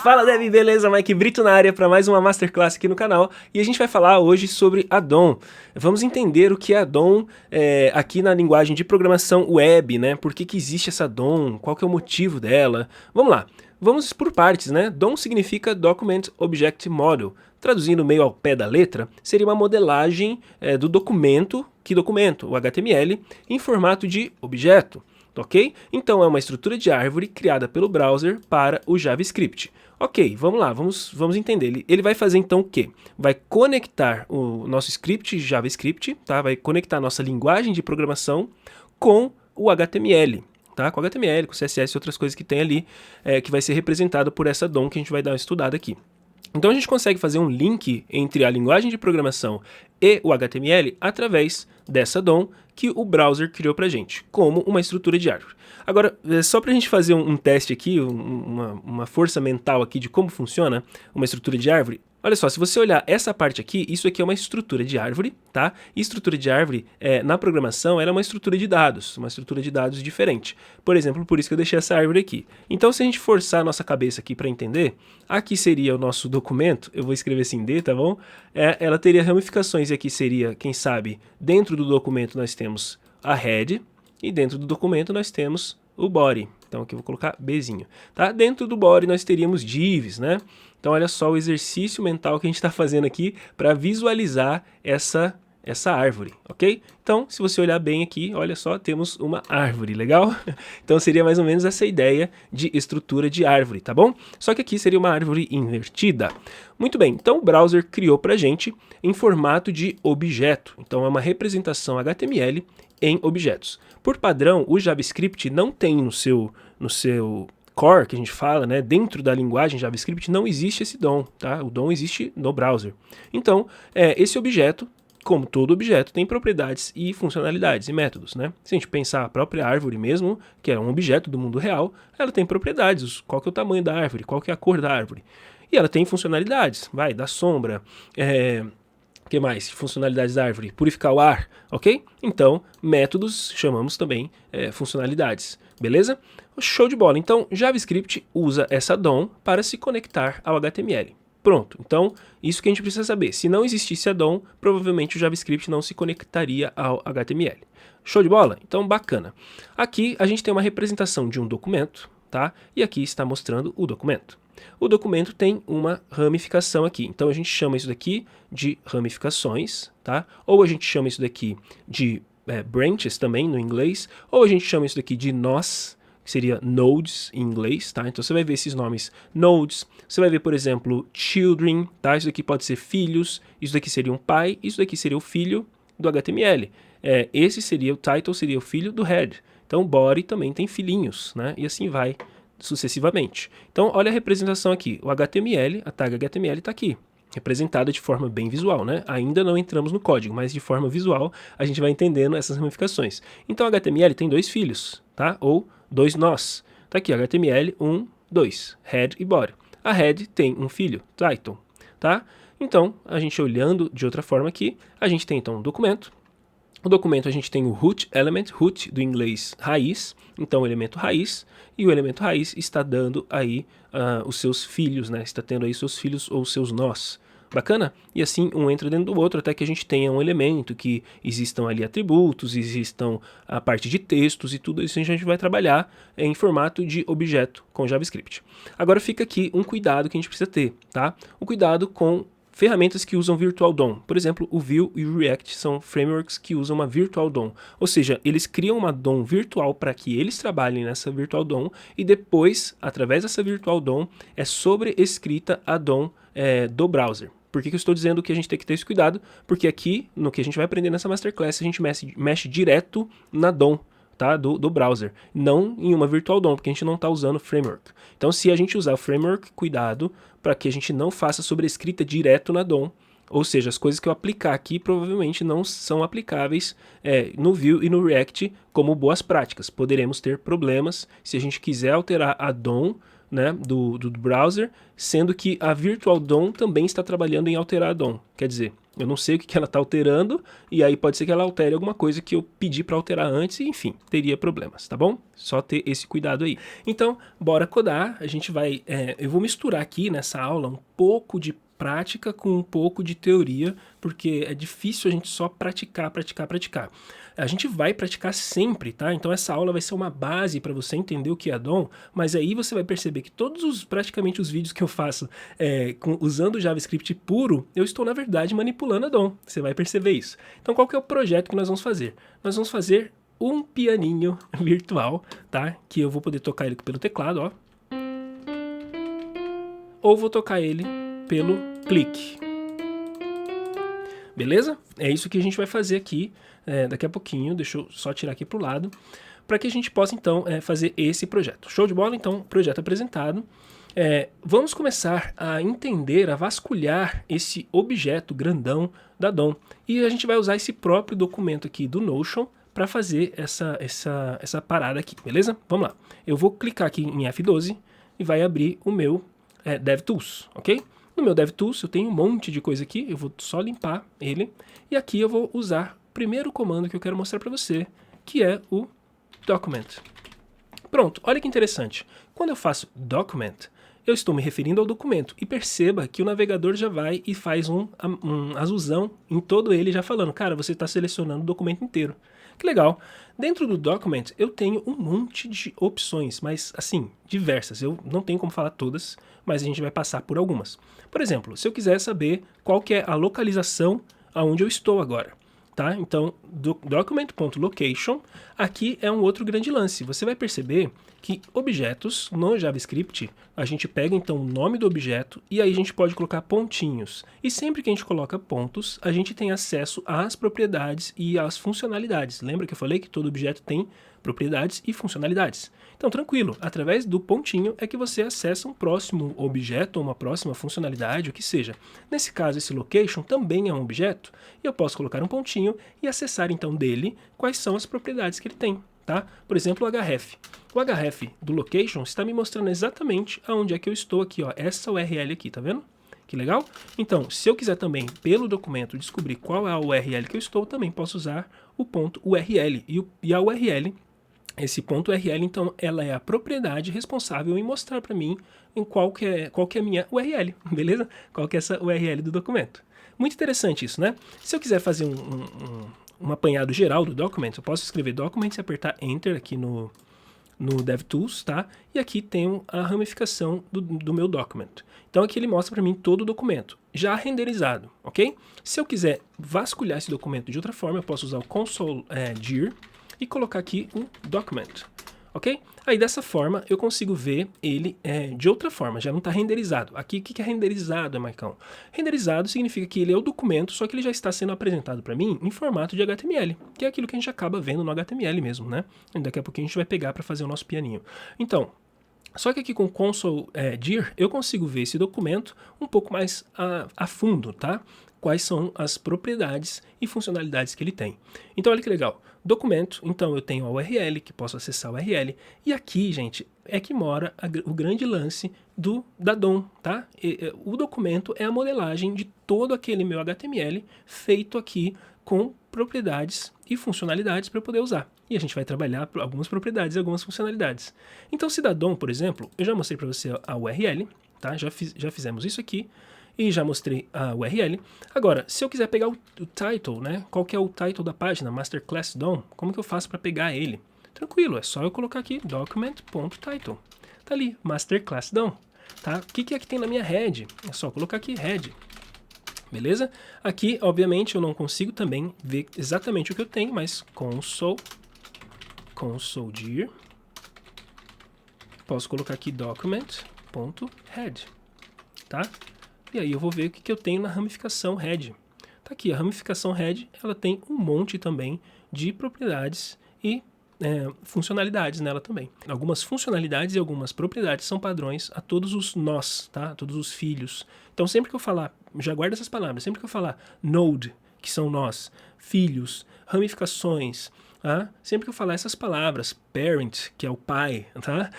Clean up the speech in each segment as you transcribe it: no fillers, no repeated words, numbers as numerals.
Fala Dev, beleza? Mike Brito na área para mais uma Masterclass aqui no canal e a gente vai falar hoje sobre addon. Vamos entender o que é addon aqui na linguagem de programação web, né? Por que existe essa addon? Qual que é o motivo dela? Vamos lá, vamos por partes, né? DOM significa Document Object Model. Traduzindo meio ao pé da letra, seria uma modelagem do documento, o HTML, em formato de objeto. Ok? Então é uma estrutura de árvore criada pelo browser para o JavaScript. Ok, vamos lá, vamos entender. Ele vai fazer então o quê? Vai conectar o nosso script JavaScript, tá? Vai conectar a nossa linguagem de programação com o HTML. Tá? Com HTML, com CSS e outras coisas que tem ali, que vai ser representado por essa DOM que a gente vai dar uma estudada aqui. Então a gente consegue fazer um link entre a linguagem de programação e o HTML através dessa DOM que o browser criou pra gente, como uma estrutura de árvore. Agora, só pra gente fazer um teste aqui, uma força mental aqui de como funciona uma estrutura de árvore, olha só, se você olhar essa parte aqui, isso aqui é uma estrutura de árvore, tá? E estrutura de árvore, na programação, ela é uma estrutura de dados diferente. Por exemplo, por isso que eu deixei essa árvore aqui. Então, se a gente forçar a nossa cabeça aqui para entender, aqui seria o nosso documento, eu vou escrever assim D, tá bom? Ela teria ramificações e aqui seria, quem sabe, dentro do documento nós temos a head e dentro do documento nós temos o body. Então aqui eu vou colocar Bzinho, tá? Dentro do body nós teríamos divs, né? Então olha só o exercício mental que a gente está fazendo aqui para visualizar essa árvore, ok? Então, se você olhar bem aqui, olha só, temos uma árvore, legal? Então seria mais ou menos essa ideia de estrutura de árvore, tá bom? Só que aqui seria uma árvore invertida. Muito bem, então o browser criou pra gente em formato de objeto. Então é uma representação HTML em objetos. Por padrão, o JavaScript não tem no seu core, que a gente fala, né, dentro da linguagem JavaScript não existe esse DOM, tá? O DOM existe no browser. Então, esse objeto, como todo objeto, tem propriedades e funcionalidades e métodos, né? Se a gente pensar a própria árvore mesmo, que é um objeto do mundo real, ela tem propriedades, qual que é o tamanho da árvore, qual que é a cor da árvore. E ela tem funcionalidades, vai, da sombra, que mais? Funcionalidades da árvore, purificar o ar, ok? Então, métodos chamamos também funcionalidades, beleza? Show de bola. Então, JavaScript usa essa DOM para se conectar ao HTML. Pronto. Então, isso que a gente precisa saber. Se não existisse a DOM, provavelmente o JavaScript não se conectaria ao HTML. Show de bola? Então, bacana. Aqui a gente tem uma representação de um documento, tá? E aqui está mostrando o documento. O documento tem uma ramificação aqui, então a gente chama isso daqui de ramificações, tá? Ou a gente chama isso daqui de branches também no inglês, ou a gente chama isso daqui de nós, que seria nodes em inglês, tá? Então você vai ver esses nomes nodes, você vai ver, por exemplo, children, tá? Isso daqui pode ser filhos, isso daqui seria um pai, isso daqui seria o filho do HTML. Esse seria o title, seria o filho do head. Então body também tem filhinhos, né? E assim vai sucessivamente. Então, olha a representação aqui. O HTML, a tag HTML está aqui, representada de forma bem visual, né? Ainda não entramos no código, mas de forma visual a gente vai entendendo essas ramificações. Então, o HTML tem dois filhos, tá? Ou dois nós. Tá aqui, HTML 1, 2, head e body. A head tem um filho, title, tá? Então, a gente olhando de outra forma aqui, a gente tem então um documento. O documento a gente tem o root element, root do inglês raiz, então o elemento raiz, e o elemento raiz está dando aí os seus filhos, né? Está tendo aí seus filhos ou seus nós. Bacana? E assim um entra dentro do outro até que a gente tenha um elemento, que existam ali atributos, existam a parte de textos e tudo isso a gente vai trabalhar em formato de objeto com JavaScript. Agora fica aqui um cuidado que a gente precisa ter, tá? O cuidado com ferramentas que usam Virtual DOM. Por exemplo, o Vue e o React são frameworks que usam uma Virtual DOM. Ou seja, eles criam uma DOM virtual para que eles trabalhem nessa Virtual DOM e depois, através dessa Virtual DOM, é sobreescrita a DOM do browser. Por que eu estou dizendo que a gente tem que ter esse cuidado? Porque aqui, no que a gente vai aprender nessa Masterclass, a gente mexe direto na DOM. Tá? Do browser, não em uma Virtual DOM, porque a gente não está usando framework. Então, se a gente usar o framework, cuidado para que a gente não faça sobrescrita direto na DOM, ou seja, as coisas que eu aplicar aqui provavelmente não são aplicáveis no Vue e no React como boas práticas. Poderemos ter problemas se a gente quiser alterar a DOM, né, do browser, sendo que a Virtual DOM também está trabalhando em alterar a DOM. Quer dizer, Eu não sei o que ela está alterando, e aí pode ser que ela altere alguma coisa que eu pedi para alterar antes, e enfim, teria problemas, tá bom? Só ter esse cuidado aí. Então, bora codar, a gente vai... eu vou misturar aqui nessa aula um pouco de prática com um pouco de teoria, porque é difícil a gente só praticar. A gente vai praticar sempre, tá? Então essa aula vai ser uma base para você entender o que é DOM, mas aí você vai perceber que praticamente os vídeos que eu faço usando o JavaScript puro, eu estou na verdade manipulando a DOM. Você vai perceber isso. Então qual que é o projeto que nós vamos fazer? Nós vamos fazer um pianinho virtual, tá? Que eu vou poder tocar ele pelo teclado, ó. Ou vou tocar ele pelo clique. Beleza? É isso que a gente vai fazer aqui daqui a pouquinho. Deixa eu só tirar aqui para o lado, para que a gente possa então fazer esse projeto. Show de bola? Então, projeto apresentado. Vamos começar a entender, a vasculhar esse objeto grandão da DOM. E a gente vai usar esse próprio documento aqui do Notion para fazer essa parada aqui, beleza? Vamos lá. Eu vou clicar aqui em F12 e vai abrir o meu DevTools, ok? No meu DevTools eu tenho um monte de coisa aqui, eu vou só limpar ele. E aqui eu vou usar o primeiro comando que eu quero mostrar para você, que é o document. Pronto, olha que interessante. Quando eu faço document, eu estou me referindo ao documento. E perceba que o navegador já vai e faz um azulzão em todo ele, já falando, cara, você está selecionando o documento inteiro. Que legal. Dentro do document eu tenho um monte de opções, mas assim, diversas. Eu não tenho como falar todas, mas a gente vai passar por algumas. Por exemplo, se eu quiser saber qual que é a localização aonde eu estou agora, tá? Então, document.location, aqui é um outro grande lance. Você vai perceber que objetos no JavaScript, a gente pega então o nome do objeto e aí a gente pode colocar pontinhos. E sempre que a gente coloca pontos, a gente tem acesso às propriedades e às funcionalidades. Lembra que eu falei que todo objeto tem propriedades e funcionalidades? Então, tranquilo, através do pontinho é que você acessa um próximo objeto ou uma próxima funcionalidade, o que seja. Nesse caso, esse location também é um objeto, e eu posso colocar um pontinho e acessar então dele quais são as propriedades que ele tem. Tá? Por exemplo, o href. O href do location está me mostrando exatamente aonde é que eu estou aqui, ó, essa URL aqui, tá vendo? Que legal? Então, se eu quiser também, pelo documento, descobrir qual é a URL que eu estou, também posso usar o ponto URL. E a URL, esse ponto URL, então, ela é a propriedade responsável em mostrar para mim em qual que é a minha URL, beleza? Qual que é essa URL do documento. Muito interessante isso, né? Se eu quiser fazer um apanhado geral do document, eu posso escrever document e apertar Enter aqui no DevTools, tá? E aqui tem a ramificação do meu document. Então aqui ele mostra para mim todo o documento, já renderizado, ok? Se eu quiser vasculhar esse documento de outra forma, eu posso usar o console dir e colocar aqui um document, ok? Aí dessa forma eu consigo ver ele de outra forma, já não está renderizado. Aqui o que é renderizado, Maicão? Renderizado significa que ele é o documento, só que ele já está sendo apresentado para mim em formato de HTML, que é aquilo que a gente acaba vendo no HTML mesmo, né? E daqui a pouquinho a gente vai pegar para fazer o nosso pianinho. Então, só que aqui com console dir eu consigo ver esse documento um pouco mais a fundo, tá? Quais são as propriedades e funcionalidades que ele tem. Então olha que legal, documento, então eu tenho a URL, que posso acessar a URL, e aqui, gente, é que mora o grande lance da DOM, tá? O documento é a modelagem de todo aquele meu HTML feito aqui com propriedades e funcionalidades para eu poder usar. E a gente vai trabalhar algumas propriedades e algumas funcionalidades. Então se da DOM, por exemplo, eu já mostrei para você a URL, tá? Já fizemos isso aqui. E já mostrei a URL. Agora, se eu quiser pegar o title, né? Qual que é o title da página? Masterclass DOM. Como que eu faço para pegar ele? Tranquilo, é só eu colocar aqui document.title. Tá ali, Masterclass DOM. Tá? O que é que tem na minha head? É só colocar aqui head. Beleza? Aqui, obviamente, eu não consigo também ver exatamente o que eu tenho, mas console dir. Posso colocar aqui document.head. Tá? E aí eu vou ver o que eu tenho na ramificação head. Tá aqui, a ramificação head, ela tem um monte também de propriedades e funcionalidades nela também. Algumas funcionalidades e algumas propriedades são padrões a todos os nós, tá? A todos os filhos. Então sempre que eu falar, já guarda essas palavras, sempre que eu falar node, que são nós, filhos, ramificações, tá? Sempre que eu falar essas palavras, parent, que é o pai, tá?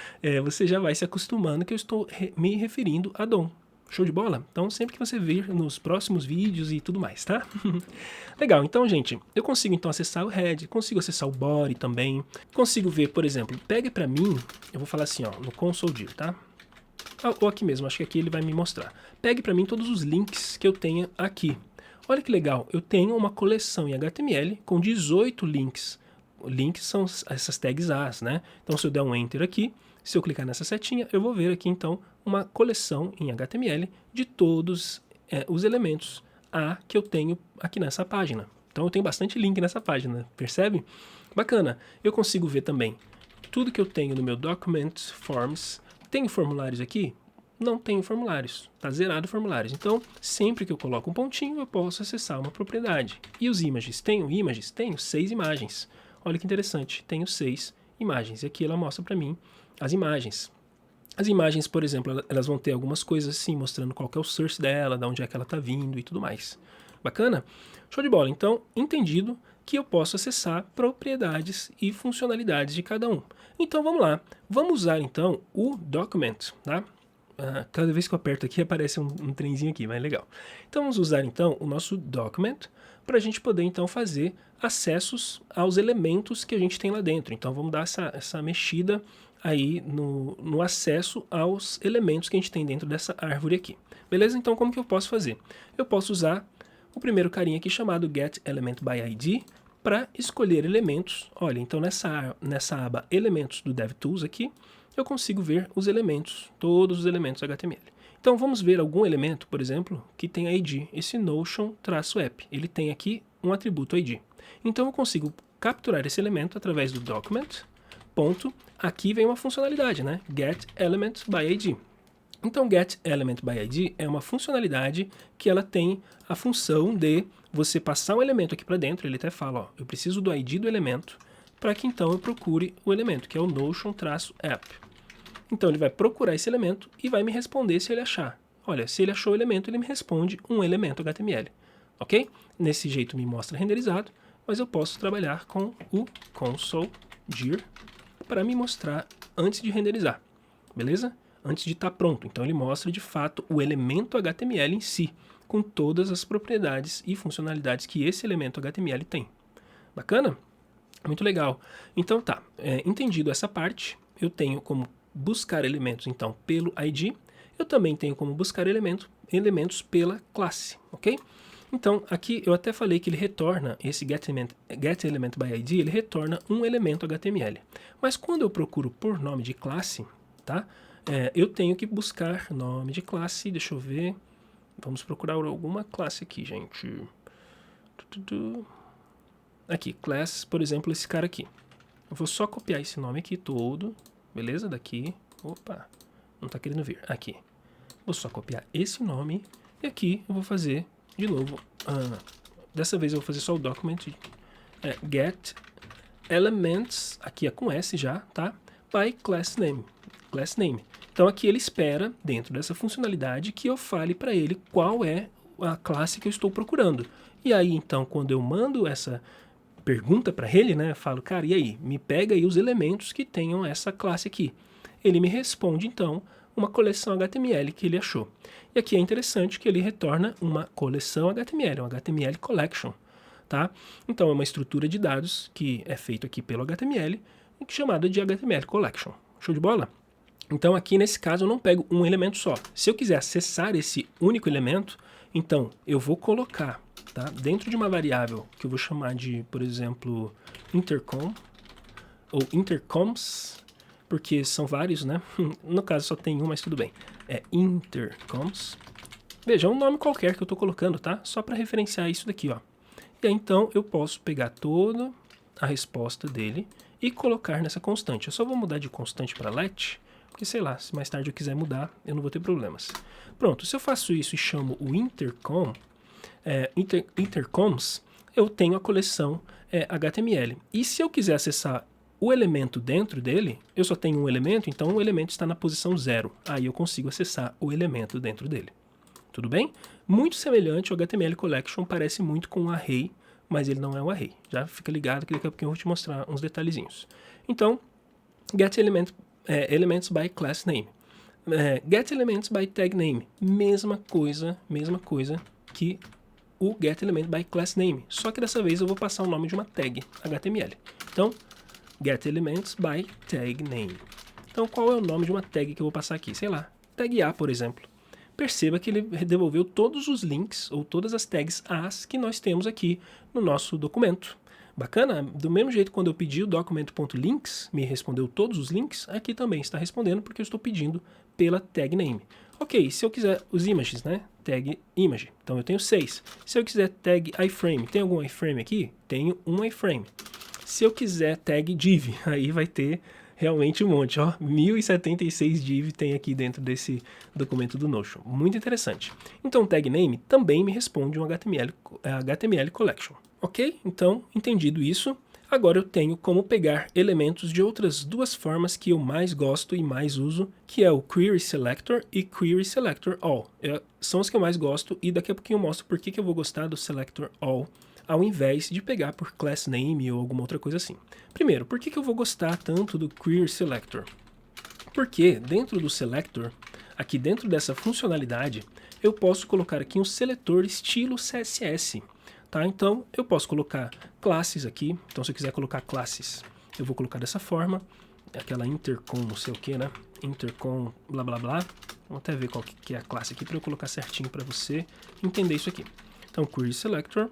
Você já vai se acostumando que eu estou me referindo a DOM. Show de bola? Então, sempre que você vir nos próximos vídeos e tudo mais, tá? Legal, então, gente, eu consigo então acessar o head, consigo acessar o body também, consigo ver, por exemplo, pega pra mim, eu vou falar assim, ó, no console dir, tá? Ou aqui mesmo, acho que aqui ele vai me mostrar. Pegue pra mim todos os links que eu tenha aqui. Olha que legal, eu tenho uma coleção em HTML com 18 links. Links são essas tags As, né? Então, se eu der um Enter aqui, se eu clicar nessa setinha, eu vou ver aqui, então, uma coleção em HTML de todos os elementos A que eu tenho aqui nessa página. Então, eu tenho bastante link nessa página, percebe? Bacana. Eu consigo ver também tudo que eu tenho no meu Documents Forms. Tenho formulários aqui? Não tenho formulários, está zerado formulários. Então, sempre que eu coloco um pontinho, eu posso acessar uma propriedade. E os images? Tenho images? Tenho 6 imagens. Olha que interessante, tenho 6 imagens. E aqui ela mostra para mim as imagens. As imagens, por exemplo, elas vão ter algumas coisas assim, mostrando qual que é o source dela, de onde é que ela está vindo e tudo mais. Bacana? Show de bola. Então, entendido que eu posso acessar propriedades e funcionalidades de cada um. Então, vamos lá. Vamos usar, então, o document, tá? Cada vez que eu aperto aqui, aparece um trenzinho aqui, mas legal. Então, vamos usar, então, o nosso document para a gente poder, então, fazer acessos aos elementos que a gente tem lá dentro. Então, vamos dar essa mexida aí no acesso aos elementos que a gente tem dentro dessa árvore aqui. Beleza? Então, como que eu posso fazer? Eu posso usar o primeiro carinha aqui chamado getElementById para escolher elementos. Olha, então nessa aba Elementos do DevTools aqui, eu consigo ver os elementos, todos os elementos HTML. Então vamos ver algum elemento, por exemplo, que tem ID, esse Notion-app. Ele tem aqui um atributo ID. Então eu consigo capturar esse elemento através do document, ponto, aqui vem uma funcionalidade, né? getElementById. Então, getElementById é uma funcionalidade que ela tem a função de você passar um elemento aqui para dentro, ele até fala, ó, eu preciso do ID do elemento, para que então eu procure o elemento, que é o Notion-app. Então ele vai procurar esse elemento e vai me responder se ele achar. Olha, se ele achou o elemento, ele me responde um elemento HTML, ok? Nesse jeito me mostra renderizado, mas eu posso trabalhar com o console dir para me mostrar antes de renderizar, beleza? Antes de estar pronto. Então ele mostra de fato o elemento HTML em si, com todas as propriedades e funcionalidades que esse elemento HTML tem. Bacana? Muito legal. Então tá, entendido essa parte, eu tenho como buscar elementos então pelo ID, eu também tenho como buscar elementos pela classe, ok? Então aqui eu até falei que ele retorna, esse getElementById, ele retorna um elemento HTML. Mas quando eu procuro por nome de classe, tá? Eu tenho que buscar nome de classe, deixa eu ver, vamos procurar alguma classe aqui, gente. Aqui, class, por exemplo, esse cara aqui. Eu vou só copiar esse nome aqui todo, beleza? Daqui, opa, não tá querendo vir, aqui. Vou só copiar esse nome e aqui eu vou fazer de novo, dessa vez eu vou fazer só o document, get elements, aqui é com S já, tá? By class name. Então aqui ele espera, dentro dessa funcionalidade, que eu fale para ele qual é a classe que eu estou procurando. E aí, então, quando eu mando essa pergunta para ele, né, eu falo, cara, e aí? Me pega aí os elementos que tenham essa classe aqui. Ele me responde, então, uma coleção HTML que ele achou. E aqui é interessante que ele retorna uma coleção HTML, um HTML collection, tá? Então é uma estrutura de dados que é feito aqui pelo HTML, chamada de HTML collection. Show de bola? Então aqui nesse caso eu não pego um elemento só. Se eu quiser acessar esse único elemento, então eu vou colocar, tá, dentro de uma variável que eu vou chamar de, por exemplo, intercom ou intercoms, porque são vários, né? No caso só tem um, mas tudo bem. É intercoms. Veja, é um nome qualquer que eu estou colocando, tá? Só para referenciar isso daqui, ó. E aí então eu posso pegar toda a resposta dele e colocar nessa constante. Eu só vou mudar de constante para let, porque sei lá, se mais tarde eu quiser mudar, eu não vou ter problemas. Pronto, se eu faço isso e chamo o intercom, intercoms, eu tenho a coleção HTML. E se eu quiser acessar o elemento dentro dele, eu só tenho um elemento, então o elemento está na posição 0. Aí eu consigo acessar o elemento dentro dele. Tudo bem? Muito semelhante ao HTML Collection, parece muito com um array, mas ele não é um array. Já fica ligado que daqui a pouquinho eu vou te mostrar uns detalhezinhos. Então, get elements by class name. getElements by tag name, mesma coisa que o getElement by class name, só que dessa vez eu vou passar o nome de uma tag HTML. Então, getElements by tag name. Então, qual é o nome de uma tag que eu vou passar aqui? Sei lá, tag A, por exemplo. Perceba que ele devolveu todos os links ou todas as tags As que nós temos aqui no nosso documento. Bacana? Do mesmo jeito, quando eu pedi o document.links, me respondeu todos os links, aqui também está respondendo porque eu estou pedindo pela tag name. Ok, se eu quiser os images, né? Tag image. Então eu tenho 6. Se eu quiser tag iframe, tem algum iframe aqui? Tenho um iframe. Se eu quiser tag div, aí vai ter realmente um monte, ó, 1076 div tem aqui dentro desse documento do Notion. Muito interessante. Então, tag name também me responde um HTML collection. Ok? Então, entendido isso, agora eu tenho como pegar elementos de outras duas formas que eu mais gosto e mais uso, que é o Query Selector e Query Selector All. São os que eu mais gosto e daqui a pouquinho eu mostro por que eu vou gostar do Selector All, ao invés de pegar por class name ou alguma outra coisa assim. Primeiro, por que eu vou gostar tanto do Query Selector? Porque dentro do Selector, aqui dentro dessa funcionalidade, eu posso colocar aqui um seletor estilo CSS. Tá? Então, eu posso colocar classes aqui. Então, se eu quiser colocar classes, eu vou colocar dessa forma. Aquela intercom, não sei o que, né? Intercom, blá, blá, blá. Vamos até ver qual que é a classe aqui para eu colocar certinho para você entender isso aqui. Então, Query Selector.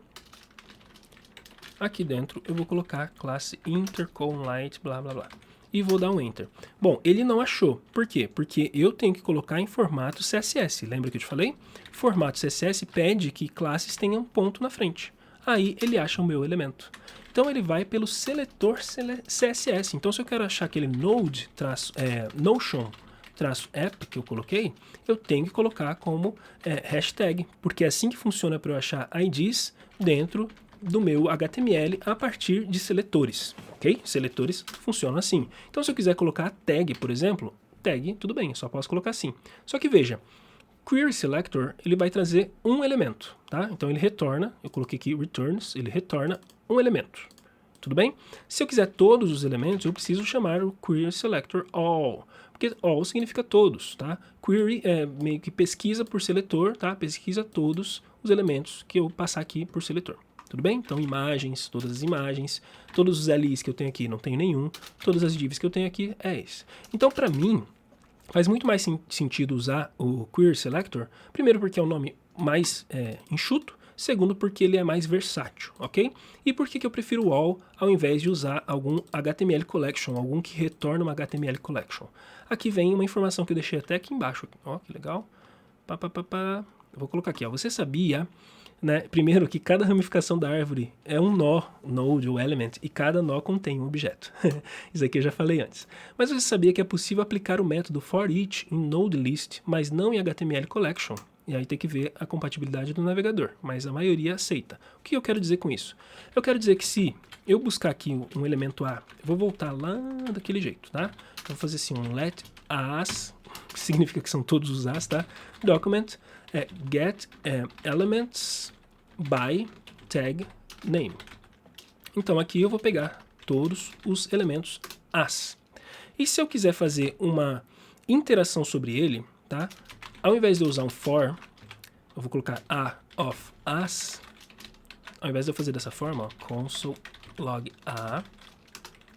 Aqui dentro eu vou colocar a classe intercomLight, blá blá blá. E vou dar um Enter. Bom, ele não achou. Por quê? Porque eu tenho que colocar em formato CSS. Lembra que eu te falei? Formato CSS pede que classes tenham ponto na frente. Aí ele acha o meu elemento. Então ele vai pelo seletor CSS. Então se eu quero achar aquele Notion-app que eu coloquei, eu tenho que colocar como hashtag. Porque é assim que funciona para eu achar IDs dentro do meu HTML a partir de seletores, ok? Seletores funcionam assim. Então, se eu quiser colocar tag, por exemplo, tag, tudo bem, só posso colocar assim. Só que veja, Query Selector, ele vai trazer um elemento, tá? Então, ele retorna, eu coloquei aqui returns, ele retorna um elemento, tudo bem? Se eu quiser todos os elementos, eu preciso chamar o Query Selector All, porque all significa todos, tá? Query é meio que pesquisa por seletor, tá? Pesquisa todos os elementos que eu passar aqui por seletor. Tudo bem? Então, imagens, todas as imagens, todos os LIs que eu tenho aqui, não tenho nenhum, todas as divs que eu tenho aqui, é esse. Então, para mim, faz muito mais sentido usar o Query Selector, primeiro porque é um nome mais enxuto, segundo porque ele é mais versátil, ok? E por que eu prefiro o all ao invés de usar algum HTML Collection, algum que retorna uma HTML Collection? Aqui vem uma informação que eu deixei até aqui embaixo, ó, que legal. Eu vou colocar aqui, ó, você sabia... Né? Primeiro que cada ramificação da árvore é um nó, node ou element, e cada nó contém um objeto. Isso aqui eu já falei antes. Mas você sabia que é possível aplicar o método forEach em nodeList, mas não em HTML collection? E aí tem que ver a compatibilidade do navegador, mas a maioria aceita. O que eu quero dizer com isso? Eu quero dizer que se eu buscar aqui um elemento A, eu vou voltar lá daquele jeito, tá? Então vou fazer assim um let as, que significa que são todos os as, tá? Document get elements by tag name. Então aqui eu vou pegar todos os elementos as. E se eu quiser fazer uma interação sobre ele, tá? Ao invés de eu usar um for, eu vou colocar a of as. Ao invés de eu fazer dessa forma, ó, console log a,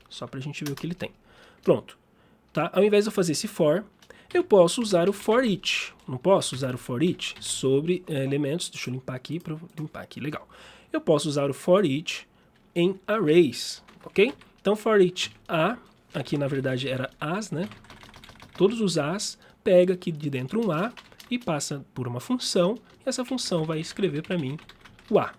só para a gente ver o que ele tem. Pronto, tá? Ao invés de eu fazer esse for, eu posso usar o forEach. Não posso usar o forEach sobre elementos. Deixa eu limpar aqui para limpar aqui. Legal. Eu posso usar o forEach em arrays, ok? Então, forEach a, aqui na verdade era as, né? Todos os as, pega aqui de dentro um a e passa por uma função. E essa função vai escrever para mim o a.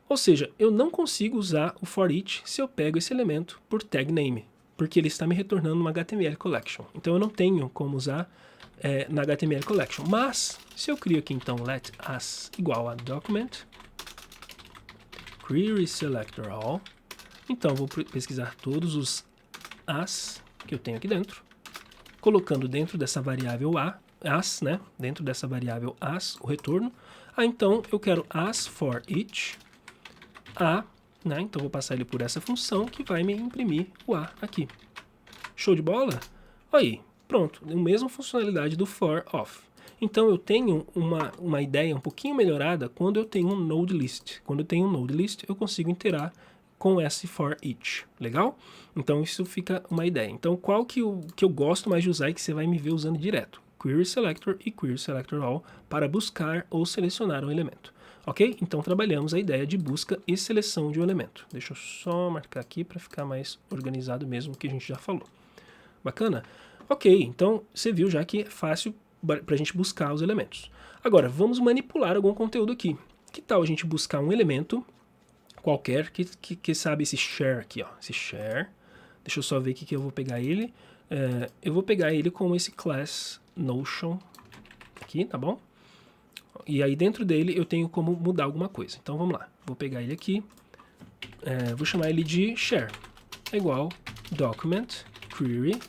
Ou seja, eu não consigo usar o forEach se eu pego esse elemento por tag name, porque ele está me retornando uma HTML collection. Então eu não tenho como usar na HTML collection. Mas, se eu crio aqui então let as igual a document, query selector all, então vou pesquisar todos os as que eu tenho aqui dentro, colocando dentro dessa variável as, né? Dentro dessa variável as, o retorno. Então eu quero as for each a, né? Então vou passar ele por essa função que vai me imprimir o a aqui. Show de bola? Aí, Pronto, a mesma funcionalidade do for off. Então eu tenho uma ideia um pouquinho melhorada quando eu tenho um node list. Quando eu tenho um node list, eu consigo interar com esse for each, legal? Então isso fica uma ideia. Então qual que eu gosto mais de usar e que você vai me ver usando direto? Query Selector e Query Selector All para buscar ou selecionar um elemento. Ok? Então trabalhamos a ideia de busca e seleção de um elemento. Deixa eu só marcar aqui para ficar mais organizado mesmo, que a gente já falou. Bacana? Ok, então você viu já que é fácil para a gente buscar os elementos. Agora, vamos manipular algum conteúdo aqui. Que tal a gente buscar um elemento qualquer que sabe esse share aqui, ó, esse share. Deixa eu só ver aqui que eu vou pegar ele. Eu vou pegar ele com esse class Notion aqui, tá bom? E aí dentro dele eu tenho como mudar alguma coisa. Então vamos lá, vou pegar ele aqui, vou chamar ele de share, é igual document query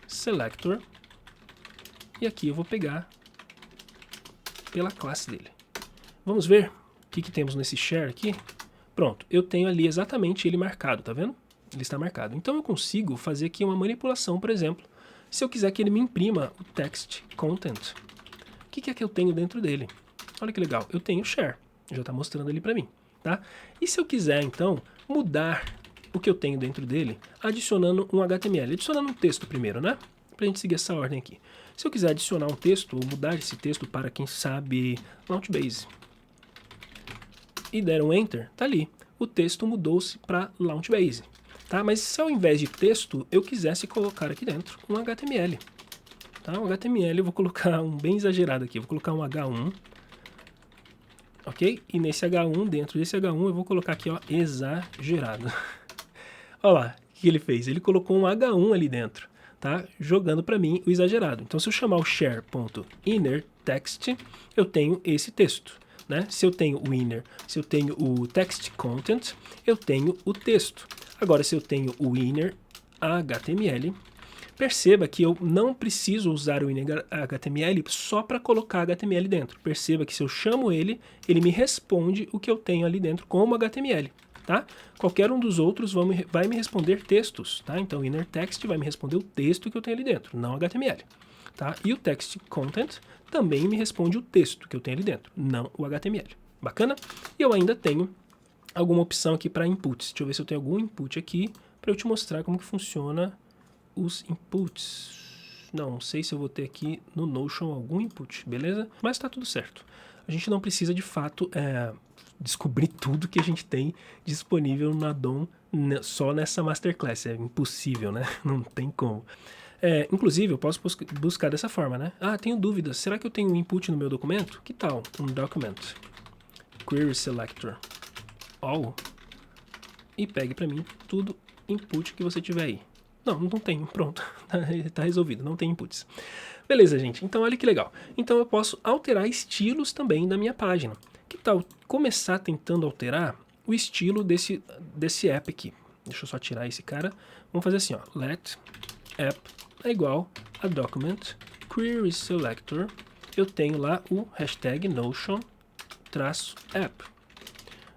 selector, e aqui eu vou pegar pela classe dele. Vamos ver o que temos nesse share aqui. Pronto, eu tenho ali exatamente ele marcado, tá vendo? Ele está marcado. Então eu consigo fazer aqui uma manipulação, por exemplo, se eu quiser que ele me imprima o text content. O que é que eu tenho dentro dele? Olha que legal, eu tenho share, já está mostrando ali para mim, tá? E se eu quiser, então, mudar o que eu tenho dentro dele, adicionando um HTML, adicionando um texto primeiro, né? Para a gente seguir essa ordem aqui. Se eu quiser adicionar um texto, ou mudar esse texto para, quem sabe, Launchbase, e der um Enter, tá ali. O texto mudou-se para Launchbase, tá? Mas se ao invés de texto, eu quisesse colocar aqui dentro um HTML, tá? Um HTML, eu vou colocar um bem exagerado aqui, eu vou colocar um H1, ok? E nesse H1, dentro desse H1, eu vou colocar aqui, ó, exagerado. Olha lá, o que ele fez? Ele colocou um H1 ali dentro, tá? Jogando para mim o exagerado. Então, se eu chamar o share.innerText, eu tenho esse texto, né? Se eu tenho o inner, se eu tenho o text content, eu tenho o texto. Agora, se eu tenho o inner HTML, perceba que eu não preciso usar o inner HTML só para colocar HTML dentro. Perceba que se eu chamo ele me responde o que eu tenho ali dentro como HTML. Tá? Qualquer um dos outros vai me responder textos, tá? Então o inner text vai me responder o texto que eu tenho ali dentro, não HTML, tá? E o text content também me responde o texto que eu tenho ali dentro, não o HTML. Bacana? E eu ainda tenho alguma opção aqui para inputs. Deixa eu ver se eu tenho algum input aqui para eu te mostrar como que funciona os inputs. Não sei se eu vou ter aqui no Notion algum input, beleza? Mas tá tudo certo. A gente não precisa de fato descobrir tudo que a gente tem disponível na DOM só nessa Masterclass. É impossível, né? Não tem como. Inclusive, eu posso buscar dessa forma, né? Ah, tenho dúvidas. Será que eu tenho um input no meu documento? Que tal um document query selector all e pegue para mim tudo input que você tiver aí. Não tem. Pronto. Tá resolvido. Não tem inputs. Beleza, gente. Então, olha que legal. Então, eu posso alterar estilos também da minha página. Que tal começar tentando alterar o estilo desse app aqui? Deixa eu só tirar esse cara. Vamos fazer assim, ó. Let app é igual a document query selector. Eu tenho lá o hashtag Notion-app.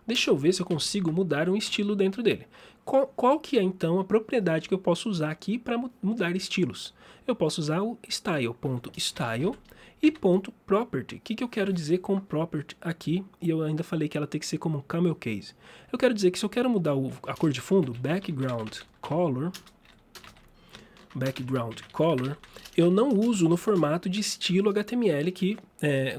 Deixa eu ver se eu consigo mudar um estilo dentro dele. Qual que é, então, a propriedade que eu posso usar aqui para mudar estilos? Eu posso usar o style.style e .property. O que eu quero dizer com property aqui? E eu ainda falei que ela tem que ser como um camel case. Eu quero dizer que se eu quero mudar a cor de fundo, background color, eu não uso no formato de estilo HTML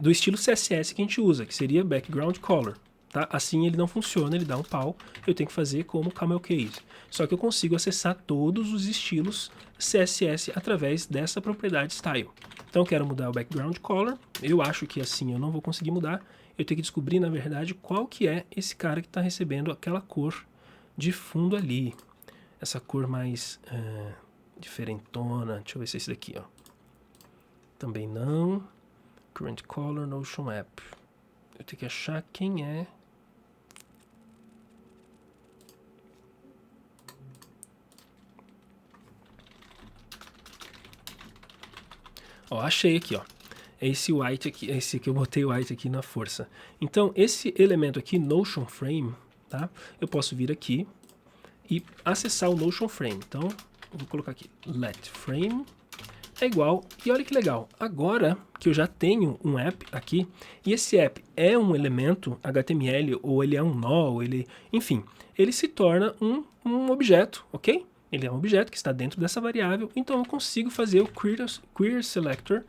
do estilo CSS que a gente usa, que seria background color. Tá? Assim ele não funciona, ele dá um pau, eu tenho que fazer como camel case. Só que eu consigo acessar todos os estilos CSS através dessa propriedade style. Então eu quero mudar o background color, eu acho que assim eu não vou conseguir mudar, eu tenho que descobrir na verdade qual que é esse cara que está recebendo aquela cor de fundo ali. Essa cor mais diferentona, deixa eu ver se é esse daqui, ó. Também não. Current color, Notion app. Eu tenho que achar quem é. Ó, achei aqui, ó. É esse white aqui, esse que eu botei white aqui na força. Então, esse elemento aqui, Notion Frame, tá? Eu posso vir aqui e acessar o Notion Frame. Então, vou colocar aqui, let frame é igual, e olha que legal, agora que eu já tenho um app aqui, e esse app é um elemento HTML, ou ele é um nó, ou ele, enfim, ele se torna um objeto, ok? Ele é um objeto que está dentro dessa variável, então eu consigo fazer o query selector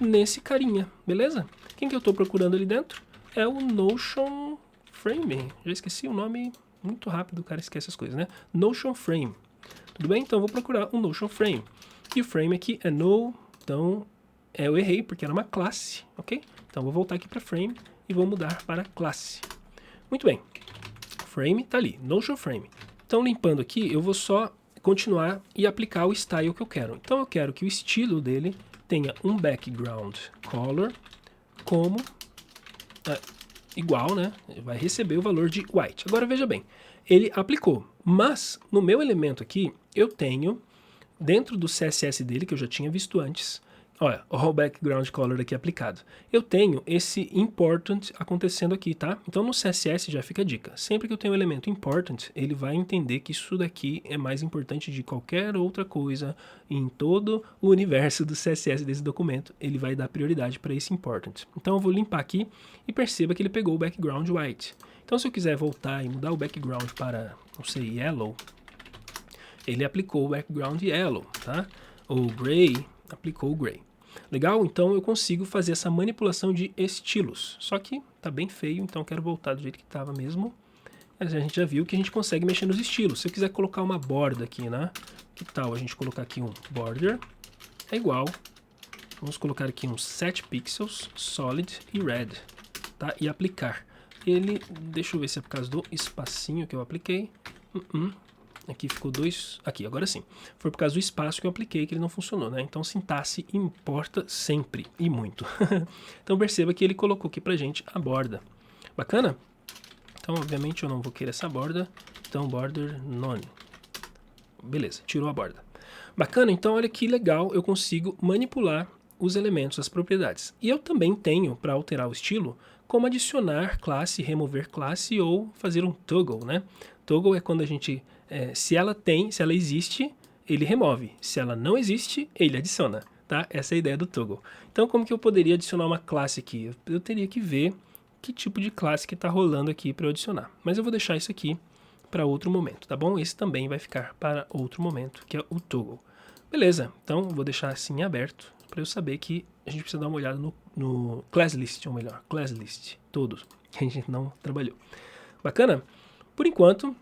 nesse carinha, beleza? Quem que eu estou procurando ali dentro? É o Notion Frame, já esqueci o nome, muito rápido o cara esquece as coisas, né? Notion Frame, tudo bem? Então eu vou procurar o Notion Frame. E o frame aqui é no, então eu errei porque era uma classe, ok? Então vou voltar aqui para frame e vou mudar para classe. Muito bem, frame está ali, Notion Frame. Então limpando aqui, eu vou só continuar e aplicar o style que eu quero. Então eu quero que o estilo dele tenha um background color como igual, né? Vai receber o valor de white. Agora veja bem, ele aplicou, mas no meu elemento aqui eu tenho dentro do CSS dele, que eu já tinha visto antes, olha, o background color aqui aplicado. Eu tenho esse important acontecendo aqui, tá? Então no CSS já fica a dica. Sempre que eu tenho um elemento important, ele vai entender que isso daqui é mais importante de qualquer outra coisa em todo o universo do CSS desse documento. Ele vai dar prioridade para esse important. Então eu vou limpar aqui e perceba que ele pegou o background white. Então se eu quiser voltar e mudar o background para, não sei, yellow, ele aplicou o background yellow, tá? Ou gray, aplicou o gray. Legal? Então eu consigo fazer essa manipulação de estilos. Só que tá bem feio, então eu quero voltar do jeito que estava mesmo. Mas a gente já viu que a gente consegue mexer nos estilos. Se eu quiser colocar uma borda aqui, né? Que tal a gente colocar aqui um border? É igual. Vamos colocar aqui uns 7 pixels, solid e red, tá? E aplicar. Ele, deixa eu ver se é por causa do espacinho que eu apliquei. Aqui ficou 2, aqui, agora sim. Foi por causa do espaço que eu apliquei que ele não funcionou, né? Então sintaxe importa sempre, e muito. Então perceba que ele colocou aqui pra gente a borda. Bacana? Então obviamente eu não vou querer essa borda, então border none. Beleza, tirou a borda. Bacana, então olha que legal, eu consigo manipular os elementos, as propriedades. E eu também tenho, para alterar o estilo, como adicionar classe, remover classe ou fazer um toggle, né? Toggle é quando a gente, se ela existe, ele remove. Se ela não existe, ele adiciona, tá? Essa é a ideia do toggle. Então como que eu poderia adicionar uma classe aqui? Eu teria que ver que tipo de classe que está rolando aqui para eu adicionar. Mas eu vou deixar isso aqui para outro momento, tá bom? Esse também vai ficar para outro momento, que é o toggle. Beleza, então vou deixar assim aberto para eu saber que a gente precisa dar uma olhada no class list, ou melhor, class list, todos, que a gente não trabalhou. Bacana? Por enquanto,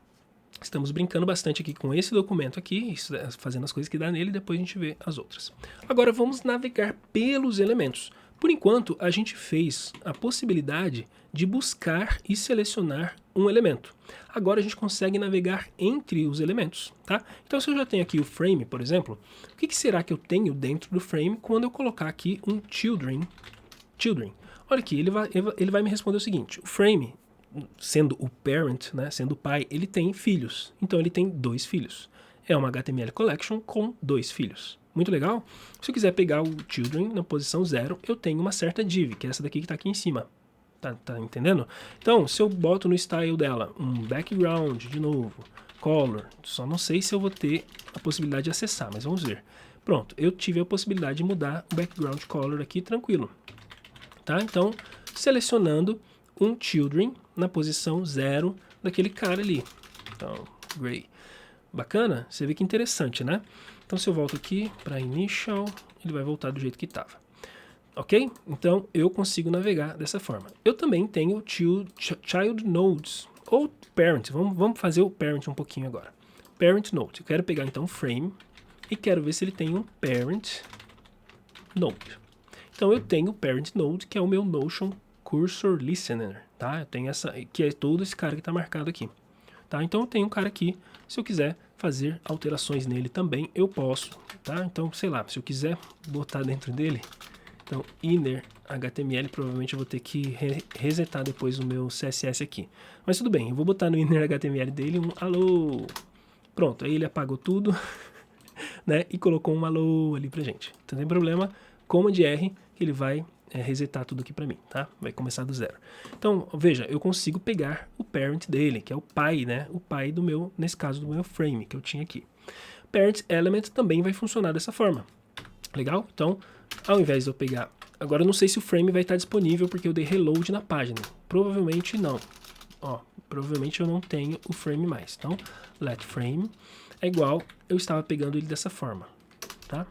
estamos brincando bastante aqui com esse documento aqui, fazendo as coisas que dá nele, e depois a gente vê as outras. Agora vamos navegar pelos elementos. Por enquanto, a gente fez a possibilidade de buscar e selecionar um elemento. Agora a gente consegue navegar entre os elementos, tá? Então se eu já tenho aqui o frame, por exemplo, o que será que eu tenho dentro do frame quando eu colocar aqui um children? Olha aqui, ele vai me responder o seguinte, o frame, sendo o parent, né, sendo o pai, ele tem filhos. Então ele tem 2 filhos. É uma HTML collection com 2 filhos. Muito legal. Se eu quiser pegar o children na posição 0, eu tenho uma certa div, que é essa daqui que está aqui em cima. Tá entendendo? Então, se eu boto no style dela um background, de novo, color, só não sei se eu vou ter a possibilidade de acessar, mas vamos ver. Pronto, eu tive a possibilidade de mudar o background color aqui tranquilo. Tá? Então, selecionando um children na posição 0 daquele cara ali. Então, gray. Bacana? Você vê que interessante, né? Então, se eu volto aqui para initial, ele vai voltar do jeito que estava. Ok? Então, eu consigo navegar dessa forma. Eu também tenho child nodes, ou parent. Vamos fazer o parent um pouquinho agora. Parent node. Eu quero pegar, então, frame e quero ver se ele tem um parent node. Então, eu tenho o parent node, que é o meu Notion Cursor Listener, tá? Eu tenho essa, que é todo esse cara que está marcado aqui. Tá? Então, eu tenho um cara aqui, se eu quiser fazer alterações nele também, eu posso, tá? Então, sei lá, se eu quiser botar dentro dele, então, inner HTML, provavelmente eu vou ter que resetar depois o meu CSS aqui. Mas tudo bem, eu vou botar no inner HTML dele um alô. Pronto, aí ele apagou tudo, né? E colocou um alô ali pra gente. Então, não tem problema, Command R, que ele vai resetar tudo aqui pra mim, tá? Vai começar do 0. Então, veja, eu consigo pegar o parent dele, que é o pai, né? O pai do meu, nesse caso, do meu frame que eu tinha aqui. parent element também vai funcionar dessa forma. Legal? Então, ao invés de eu pegar... Agora eu não sei se o frame vai estar disponível porque eu dei reload na página. Provavelmente não. Ó, provavelmente eu não tenho o frame mais. Então, let frame é igual, eu estava pegando ele dessa forma, tá?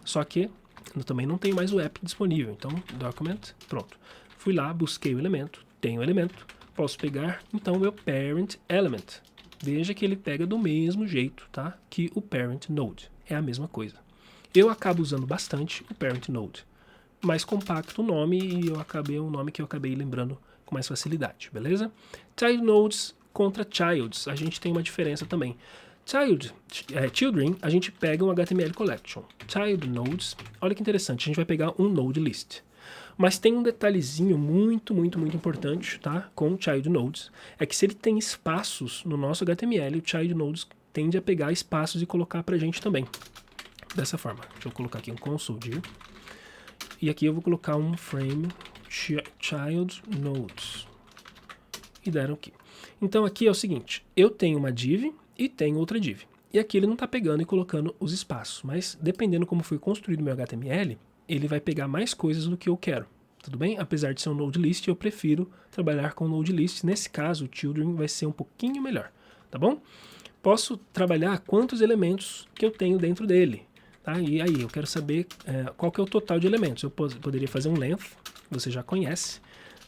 Só que eu também não tenho mais o app disponível. Então, document, pronto. Fui lá, busquei o elemento, tenho o elemento, posso pegar, então, o meu parent element. Veja que ele pega do mesmo jeito, tá? Que o parent node. É a mesma coisa. Eu acabo usando bastante o parent node. Mais compacto o nome e um nome que eu acabei lembrando com mais facilidade, beleza? Child nodes contra childs, a gente tem uma diferença também. Children, a gente pega um HTML collection. Child nodes, olha que interessante, a gente vai pegar um node list. Mas tem um detalhezinho muito importante, tá? Com child nodes, é que se ele tem espaços no nosso HTML, o child nodes tende a pegar espaços e colocar pra gente também. Dessa forma, deixa eu colocar aqui um console div. E aqui eu vou colocar um frame child nodes. E deram aqui. Então aqui é o seguinte, eu tenho uma div e tenho outra div. E aqui ele não está pegando e colocando os espaços, mas dependendo como foi construído o meu HTML, ele vai pegar mais coisas do que eu quero. Tudo bem? Apesar de ser um node list, eu prefiro trabalhar com node list. Nesse caso, o children vai ser um pouquinho melhor, tá bom? Posso trabalhar quantos elementos que eu tenho dentro dele. Tá? E aí, eu quero saber qual que é o total de elementos. Eu poderia fazer um length, você já conhece.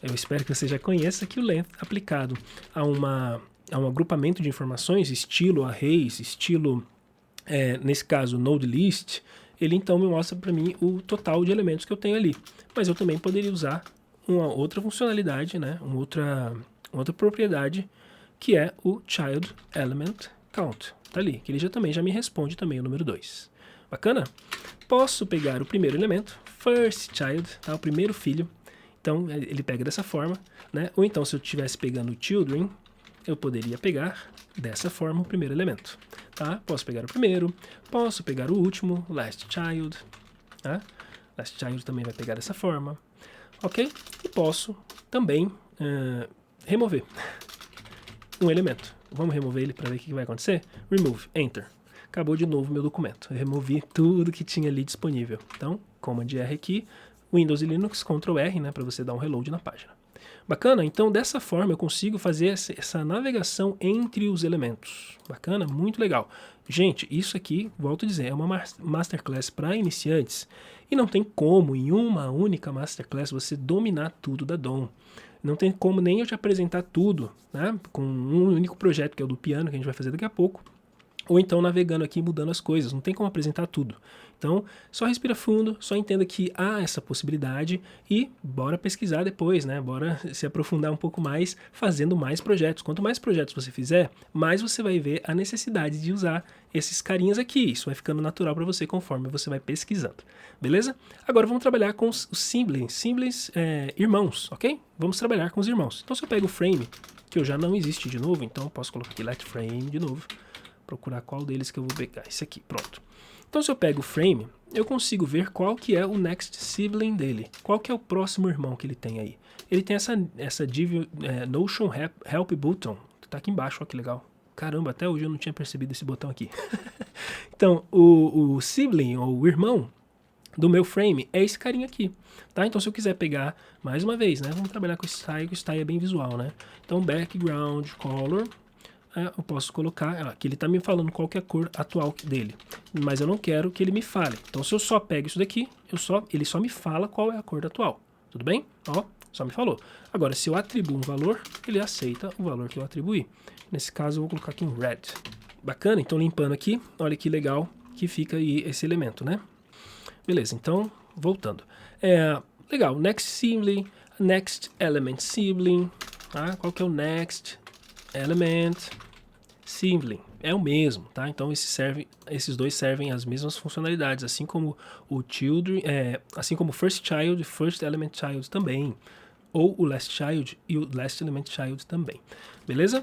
Eu espero que você já conheça que o length aplicado a um agrupamento de informações, estilo arrays, estilo, nesse caso, node list, ele então me mostra para mim o total de elementos que eu tenho ali. Mas eu também poderia usar uma outra funcionalidade, né? uma outra propriedade, que é o child element count. Tá ali, que ele também já me responde também o número 2. Bacana? Posso pegar o primeiro elemento, first child, tá? O primeiro filho. Então, ele pega dessa forma, né? Ou então, se eu estivesse pegando o children, eu poderia pegar dessa forma o primeiro elemento, tá? Posso pegar o primeiro, posso pegar o último, last child, tá? Last child também vai pegar dessa forma, ok? E posso também remover um elemento. Vamos remover ele para ver o que vai acontecer? Remove, enter. Acabou de novo meu documento. Eu removi tudo que tinha ali disponível. Então, Command R aqui, Windows e Linux, Ctrl R, né, para você dar um reload na página. Bacana? Então, dessa forma, eu consigo fazer essa navegação entre os elementos. Bacana? Muito legal. Gente, isso aqui, volto a dizer, é uma masterclass para iniciantes e não tem como, em uma única masterclass, você dominar tudo da DOM. Não tem como nem eu te apresentar tudo, né, com um único projeto, que é o do piano, que a gente vai fazer daqui a pouco. Ou então navegando aqui e mudando as coisas, não tem como apresentar tudo. Então, só respira fundo, só entenda que há essa possibilidade e bora pesquisar depois, né? Bora se aprofundar um pouco mais, fazendo mais projetos. Quanto mais projetos você fizer, mais você vai ver a necessidade de usar esses carinhas aqui. Isso vai ficando natural para você conforme você vai pesquisando. Beleza? Agora vamos trabalhar com os siblings, irmãos, ok? Vamos trabalhar com os irmãos. Então, se eu pego o frame, que eu já não existe de novo, então eu posso colocar aqui let frame de novo. Procurar qual deles que eu vou pegar. Esse aqui, pronto. Então, se eu pego o frame, eu consigo ver qual que é o next sibling dele. Qual que é o próximo irmão que ele tem aí. Ele tem essa div Notion Help Button. Tá aqui embaixo, olha que legal. Caramba, até hoje eu não tinha percebido esse botão aqui. Então, o sibling, ou o irmão do meu frame, é esse carinha aqui. Tá? Então, se eu quiser pegar, mais uma vez, né? Vamos trabalhar com o style, que o style é bem visual, né? Então, background color... eu posso colocar, aqui ele está me falando qual que é a cor atual dele, mas eu não quero que ele me fale. Então, se eu só pego isso daqui, ele só me fala qual é a cor atual. Tudo bem? Ó, só me falou. Agora, se eu atribuo um valor, ele aceita o valor que eu atribuí. Nesse caso, eu vou colocar aqui um red. Bacana? Então, limpando aqui, olha que legal que fica aí esse elemento, né? Beleza, então, voltando. Legal, next sibling, next element sibling. Tá? Qual que é o next element sibling? É o mesmo, tá? Então esses dois servem as mesmas funcionalidades, assim como o children, assim como first child, first element child também, ou o last child e o last element child também, beleza?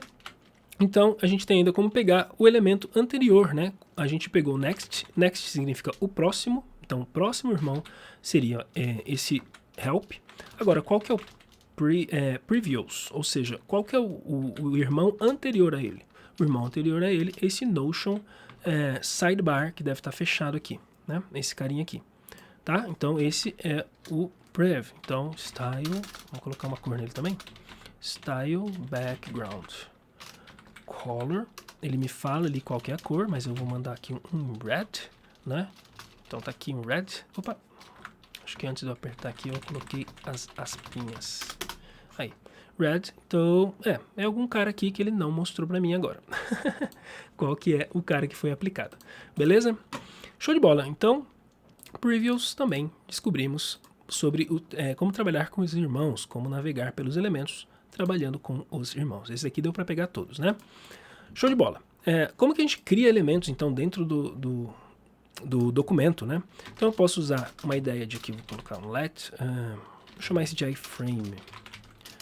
Então a gente tem ainda como pegar o elemento anterior, né? A gente pegou next significa o próximo, então o próximo irmão seria esse help. Agora, qual que é o previous, ou seja, qual que é o irmão anterior a ele? O irmão anterior a ele é esse Notion sidebar, que deve estar fechado aqui, né? Esse carinha aqui, tá? Então esse é o prev. Então style, vamos colocar uma cor nele também. Style background color. Ele me fala ali qual que é a cor, mas eu vou mandar aqui um red, né? Então tá aqui um red. Opa, acho que antes de eu apertar aqui eu coloquei as aspinhas. Aí, red. Então, é algum cara aqui que ele não mostrou pra mim agora. Qual que é o cara que foi aplicado. Beleza? Show de bola. Então, previews também descobrimos sobre como trabalhar com os irmãos, como navegar pelos elementos trabalhando com os irmãos. Esse aqui deu para pegar todos, né? Show de bola. Como que a gente cria elementos, então, dentro do documento, né? Então eu posso usar uma ideia de aqui, vou colocar um let, vou chamar esse de iframe.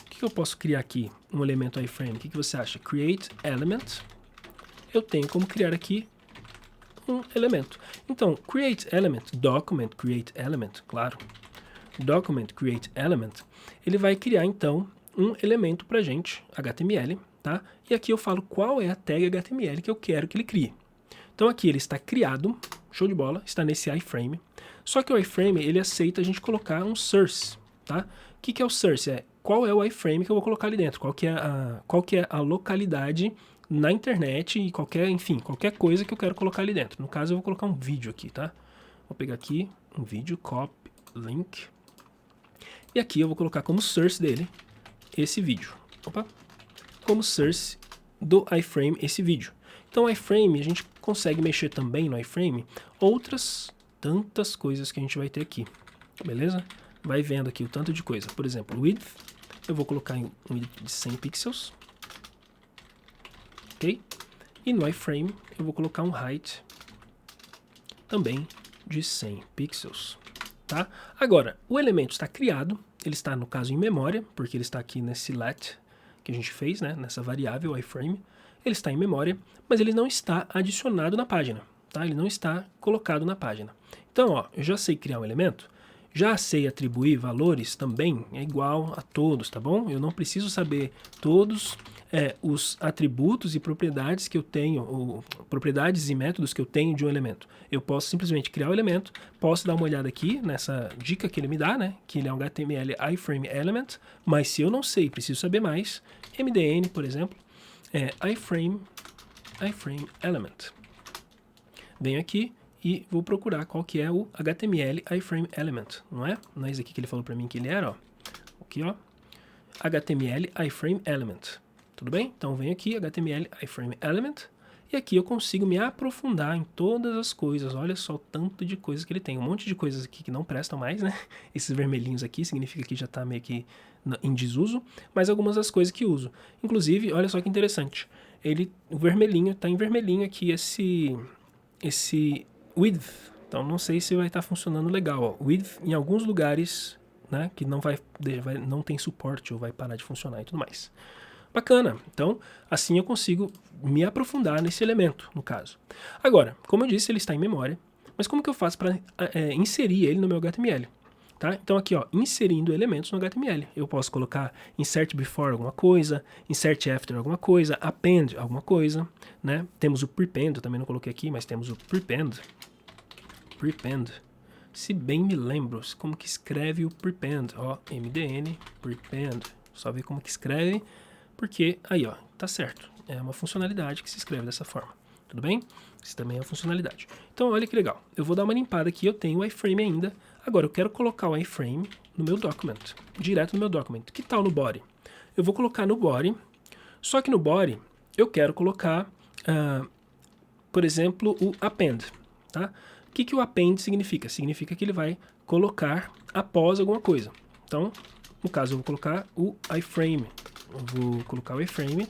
O que eu posso criar aqui? Um elemento iframe. O que você acha? Create element. Eu tenho como criar aqui um elemento. Então, create element, document create element, claro. Document create element, ele vai criar então um elemento pra gente, HTML, tá? E aqui eu falo qual é a tag HTML que eu quero que ele crie. Então aqui ele está criado, show de bola, está nesse iframe. Só que o iframe, ele aceita a gente colocar um source, tá? O que é o source? Qual é o iframe que eu vou colocar ali dentro? Qual que é a localidade na internet e qualquer coisa que eu quero colocar ali dentro. No caso, eu vou colocar um vídeo aqui, tá? Vou pegar aqui um vídeo, copy, link. E aqui eu vou colocar como source dele esse vídeo. Opa! Como source do iframe esse vídeo. Então, o iframe, a gente consegue mexer também no iframe outras tantas coisas que a gente vai ter aqui. Beleza? Vai vendo aqui o tanto de coisa. Por exemplo, width, eu vou colocar em um width de 100 pixels. Ok? E no iframe, eu vou colocar um height também de 100 pixels. Tá? Agora, o elemento está criado, ele está, no caso, em memória, porque ele está aqui nesse let que a gente fez, né? Nessa variável iframe. Ele está em memória, mas ele não está adicionado na página. Tá? Ele não está colocado na página. Então, ó, eu já sei criar um elemento, já sei atribuir valores também, é igual a todos, tá bom? Eu não preciso saber todos os atributos e propriedades que eu tenho, ou propriedades e métodos que eu tenho de um elemento. Eu posso simplesmente criar o elemento, posso dar uma olhada aqui nessa dica que ele me dá, né? Que ele é um HTML iframe element, mas se eu não sei, preciso saber mais, MDN, por exemplo, iframe element. Venho aqui e vou procurar qual que é o HTML iframe element, não é? Não é esse aqui que ele falou para mim que ele era, ó. Aqui, ó. HTML iframe element. Tudo bem? Então venho aqui, HTML iframe element, e aqui eu consigo me aprofundar em todas as coisas. Olha só o tanto de coisas que ele tem. Um monte de coisas aqui que não prestam mais, né? Esses vermelhinhos aqui significa que já está meio que em desuso, mas algumas das coisas que uso. Inclusive, olha só que interessante. O vermelhinho, está em vermelhinho aqui esse width. Então não sei se vai estar funcionando legal. Ó. Width em alguns lugares, né, que não tem suporte ou vai parar de funcionar e tudo mais. Bacana. Então, assim eu consigo me aprofundar nesse elemento, no caso. Agora, como eu disse, ele está em memória, mas como que eu faço para inserir ele no meu HTML? Tá? Então aqui, ó, inserindo elementos no HTML. Eu posso colocar insert before alguma coisa, insert after alguma coisa, append alguma coisa, né? Temos o prepend, eu também não coloquei aqui, mas temos o prepend. Prepend. Se bem me lembro, como que escreve o prepend, ó, MDN, prepend. Só ver como que escreve, porque aí, ó, tá certo. É uma funcionalidade que se escreve dessa forma. Tudo bem? Isso também é uma funcionalidade. Então, olha que legal. Eu vou dar uma limpada aqui, eu tenho o iframe ainda. Agora, eu quero colocar o iframe no meu document, direto no meu document. Que tal no body? Eu vou colocar no body, só que no body eu quero colocar, por exemplo, o append. Tá? O que o append significa? Significa que ele vai colocar após alguma coisa. Então, no caso, eu vou colocar o iframe. Eu vou colocar o iframe,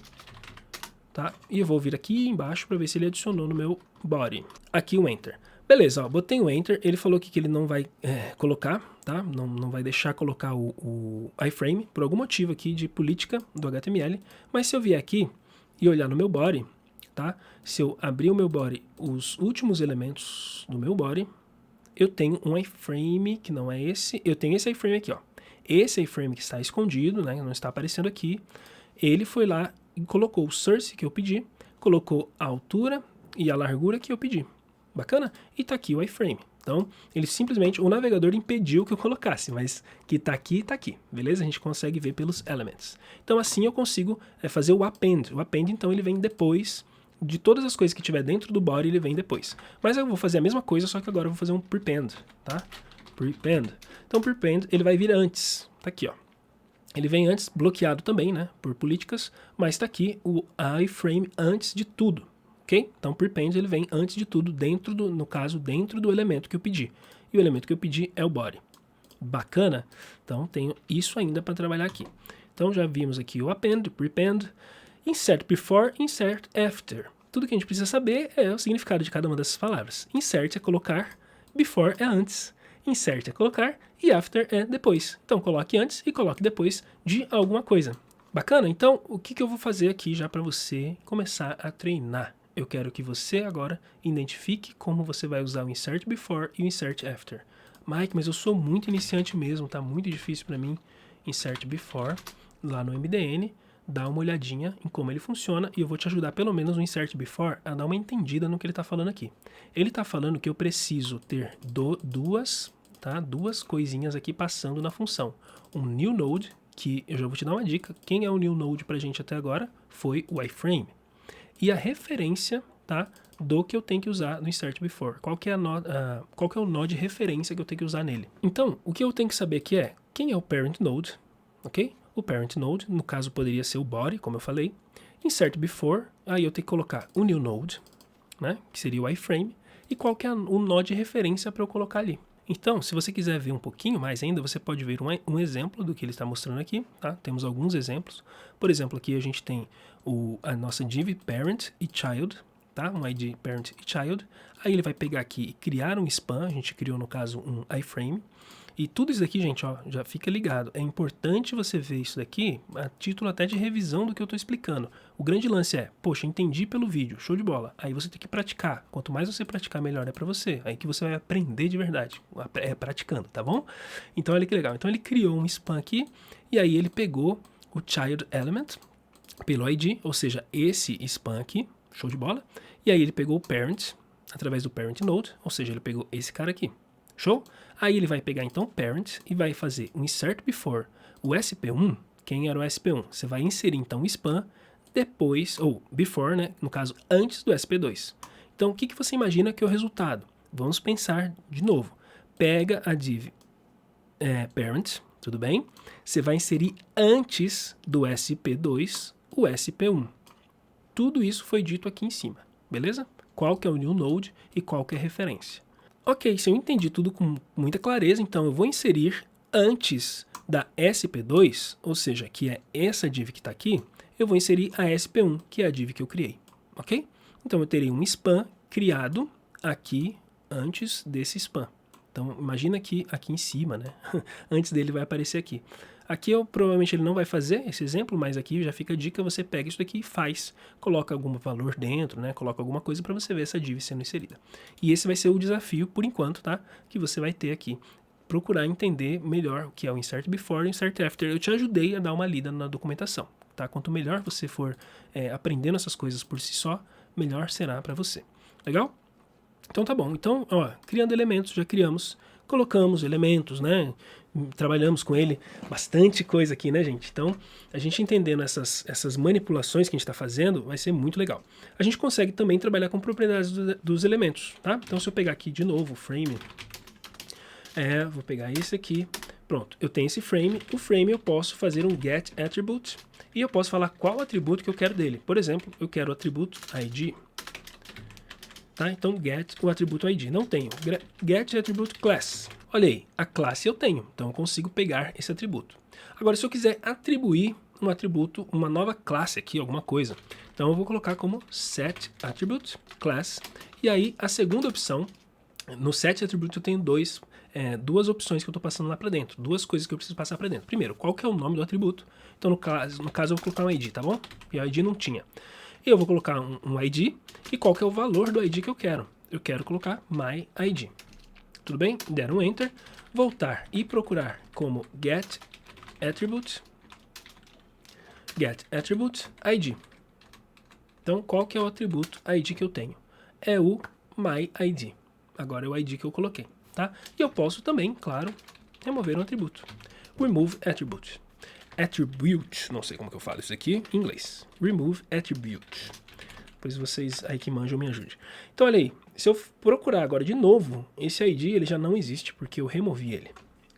tá? E eu vou vir aqui embaixo para ver se ele adicionou no meu body. Aqui o enter. Beleza, ó, botei o enter, ele falou que ele não vai colocar, tá? Não vai deixar colocar o iframe, por algum motivo aqui de política do HTML, mas se eu vier aqui e olhar no meu body, tá? Se eu abrir o meu body, os últimos elementos do meu body, eu tenho um iframe que não é esse, eu tenho esse iframe aqui, ó. Esse iframe que está escondido, né, não está aparecendo aqui, ele foi lá e colocou o source que eu pedi, colocou a altura e a largura que eu pedi. Bacana? E tá aqui o iframe. Então, ele simplesmente, o navegador impediu que eu colocasse, mas que tá aqui, beleza? A gente consegue ver pelos elements. Então, assim eu consigo fazer o append. O append, então, ele vem depois de todas as coisas que tiver dentro do body, ele vem depois. Mas eu vou fazer a mesma coisa, só que agora eu vou fazer um prepend, tá? Prepend. Então, prepend, ele vai vir antes. Tá aqui, ó. Ele vem antes, bloqueado também, né? Por políticas, mas tá aqui o iframe antes de tudo. Okay? Então, prepend ele vem antes de tudo, no caso, dentro do elemento que eu pedi. E o elemento que eu pedi é o body. Bacana? Então, tenho isso ainda para trabalhar aqui. Então, já vimos aqui o append, o prepend, insert before, insert after. Tudo que a gente precisa saber é o significado de cada uma dessas palavras. Insert é colocar, before é antes, insert é colocar e after é depois. Então, coloque antes e coloque depois de alguma coisa. Bacana? Então, o que eu vou fazer aqui já para você começar a treinar? Eu quero que você agora identifique como você vai usar o insert before e o insert after. Mike, mas eu sou muito iniciante mesmo, tá muito difícil para mim. Insert before, lá no MDN, dá uma olhadinha em como ele funciona e eu vou te ajudar pelo menos no insert before a dar uma entendida no que ele está falando aqui. Ele está falando que eu preciso ter duas coisinhas aqui passando na função. Um new node, que eu já vou te dar uma dica, quem é o new node para a gente até agora foi o iframe. E a referência, tá, do que eu tenho que usar no insert before. Qual que é o nó de referência que eu tenho que usar nele. Então, o que eu tenho que saber aqui é quem é o parent node, ok? O parent node, no caso, poderia ser o body, como eu falei. Insert before, aí eu tenho que colocar o new node, né, que seria o iframe, e qual que é o nó de referência para eu colocar ali. Então, se você quiser ver um pouquinho mais ainda, você pode ver um exemplo do que ele está mostrando aqui, tá? Temos alguns exemplos. Por exemplo, aqui a gente tem a nossa div parent e child, tá? Um id parent e child. Aí ele vai pegar aqui e criar um span, a gente criou no caso um iframe. E tudo isso daqui, gente, ó, já fica ligado. É importante você ver isso daqui a título até de revisão do que eu estou explicando. O grande lance é, poxa, entendi pelo vídeo, show de bola. Aí você tem que praticar. Quanto mais você praticar, melhor é para você. Aí que você vai aprender de verdade, praticando, tá bom? Então olha que legal. Então ele criou um span aqui e aí ele pegou o child element pelo id, ou seja, esse span aqui, show de bola. E aí ele pegou o parent através do parent node, ou seja, ele pegou esse cara aqui. Show? Aí ele vai pegar então parent e vai fazer um insert before o SP1. Quem era o SP1? Você vai inserir então o span depois, ou before, né? No caso, antes do SP2. Então, o que você imagina que é o resultado? Vamos pensar de novo. Pega a div parent, tudo bem? Você vai inserir antes do SP2 o SP1. Tudo isso foi dito aqui em cima, beleza? Qual que é o new node e qual que é a referência. Ok, se eu entendi tudo com muita clareza, então eu vou inserir antes da SP2, ou seja, que é essa div que está aqui, eu vou inserir a SP1, que é a div que eu criei, ok? Então eu terei um span criado aqui antes desse span. Então imagina que aqui em cima, né? Antes dele vai aparecer aqui. Aqui provavelmente ele não vai fazer esse exemplo, mas aqui já fica a dica, você pega isso daqui e faz. Coloca algum valor dentro, né? Coloca alguma coisa para você ver essa div sendo inserida. E esse vai ser o desafio, por enquanto, tá? Que você vai ter aqui. Procurar entender melhor o que é o insert before e o insert after. Eu te ajudei a dar uma lida na documentação, tá? Quanto melhor você for aprendendo essas coisas por si só, melhor será para você. Legal? Então tá bom. Então, ó, criando elementos, já criamos, colocamos elementos, né? Trabalhamos com ele, bastante coisa aqui, né, gente? Então, a gente entendendo essas manipulações que a gente está fazendo, vai ser muito legal. A gente consegue também trabalhar com propriedades dos elementos, tá? Então, se eu pegar aqui de novo o frame, vou pegar esse aqui, pronto, eu tenho esse frame, o frame eu posso fazer um get attribute, e eu posso falar qual atributo que eu quero dele. Por exemplo, eu quero o atributo id, tá? Então, get o atributo id, não tenho. Get attribute class. Olha aí, a classe eu tenho, então eu consigo pegar esse atributo. Agora, se eu quiser atribuir um atributo, uma nova classe aqui, alguma coisa, então eu vou colocar como set attribute class, e aí a segunda opção, no set attribute eu tenho duas opções que eu estou passando lá para dentro, duas coisas que eu preciso passar para dentro. Primeiro, qual que é o nome do atributo? Então, no caso eu vou colocar um id, tá bom? E o id não tinha. E eu vou colocar um id, e qual que é o valor do id que eu quero? Eu quero colocar my id. Tudo bem? Deram um enter, voltar e procurar como get attribute id. Então, qual que é o atributo id que eu tenho? é o myID. Agora é o ID que eu coloquei, tá? E eu posso também, claro, remover um atributo. Remove attribute. Attribute, não sei como que eu falo isso aqui em inglês. Remove attribute. Pois vocês aí que manjam me ajudem. Então olha aí, se eu procurar agora de novo, esse ID ele já não existe porque eu removi ele.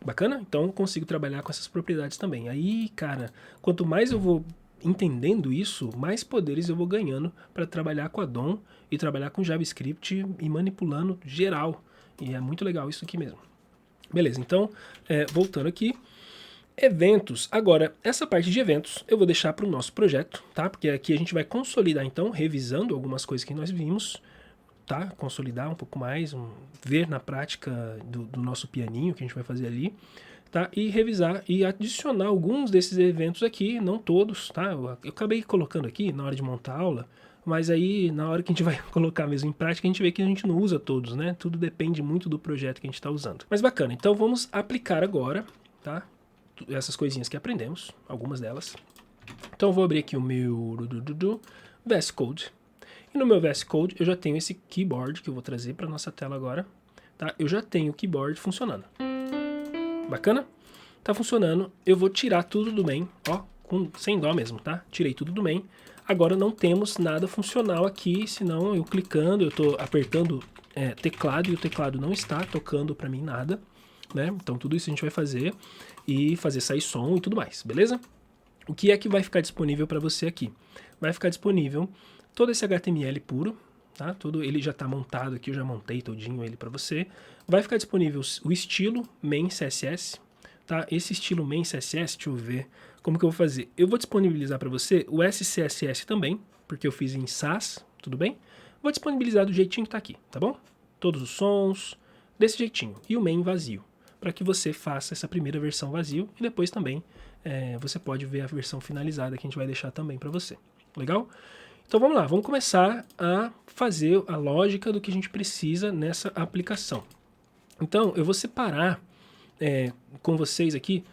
Bacana? Então eu consigo trabalhar com essas propriedades também. Aí, cara, quanto mais eu vou entendendo isso, mais poderes eu vou ganhando para trabalhar com a DOM e trabalhar com JavaScript e manipulando geral. E é muito legal isso aqui mesmo. Beleza, então, voltando aqui, eventos. Agora, essa parte de eventos eu vou deixar para o nosso projeto, tá? Porque aqui a gente vai consolidar, então, revisando algumas coisas que nós vimos, tá? Consolidar um pouco mais, ver na prática do nosso pianinho que a gente vai fazer ali, tá? E revisar e adicionar alguns desses eventos aqui, não todos, tá? Eu acabei colocando aqui na hora de montar a aula, mas aí na hora que a gente vai colocar mesmo em prática, a gente vê que a gente não usa todos, né? Tudo depende muito do projeto que a gente está usando. Mas bacana, então vamos aplicar agora, tá? Essas coisinhas que aprendemos, algumas delas. Então eu vou abrir aqui o meu VS Code. E no meu VS Code eu já tenho esse keyboard que eu vou trazer para nossa tela agora, tá? Eu já tenho o keyboard funcionando. Bacana? Tá funcionando. Eu vou tirar tudo do main, ó, sem dó mesmo, tá? Tirei tudo do main. Agora não temos nada funcional aqui, senão eu clicando, eu tô apertando teclado e o teclado não está tocando para mim nada, né? Então tudo isso a gente vai fazer e fazer sair som e tudo mais, beleza? O que é que vai ficar disponível para você aqui? Vai ficar disponível todo esse HTML puro, tá? Tudo ele já está montado aqui, eu já montei todinho ele para você. Vai ficar disponível o estilo main CSS, tá? Esse estilo main CSS, deixa eu ver como que eu vou fazer. Eu vou disponibilizar para você o SCSS também, porque eu fiz em Sass, tudo bem? Vou disponibilizar do jeitinho que está aqui, tá bom? Todos os sons, desse jeitinho. E o main vazio, para que você faça essa primeira versão vazio e depois também você pode ver a versão finalizada que a gente vai deixar também para você. Legal? Então vamos lá, vamos começar a fazer a lógica do que a gente precisa nessa aplicação. Então eu vou separar com vocês aqui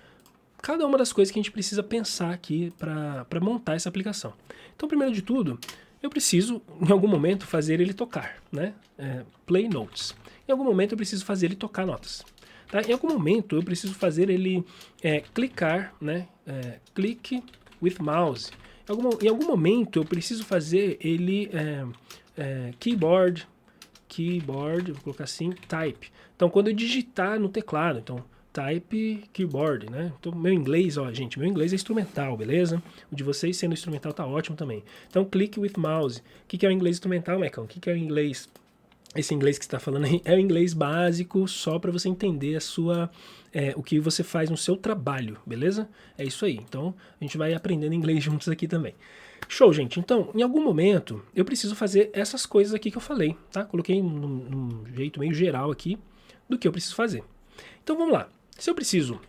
cada uma das coisas que a gente precisa pensar aqui para montar essa aplicação. Então primeiro de tudo, eu preciso em algum momento fazer ele tocar, né? Play notes. Em algum momento eu preciso fazer ele tocar notas. Tá? Em algum momento eu preciso fazer ele clicar, né? Click with mouse. Em algum momento eu preciso fazer ele keyboard, vou colocar assim, type. Então quando eu digitar no teclado, então type keyboard, né? Então meu inglês, ó gente, meu inglês é instrumental, beleza? O de vocês sendo instrumental tá ótimo também. Então click with mouse. O que é o inglês instrumental, Maicon? O que é o inglês? Esse inglês que você está falando aí é o inglês básico, só para você entender o que você faz no seu trabalho, beleza? É isso aí. Então, a gente vai aprendendo inglês juntos aqui também. Show, gente. Então, em algum momento, eu preciso fazer essas coisas aqui que eu falei, tá? Coloquei num jeito meio geral aqui do que eu preciso fazer. Então, vamos lá. Se eu preciso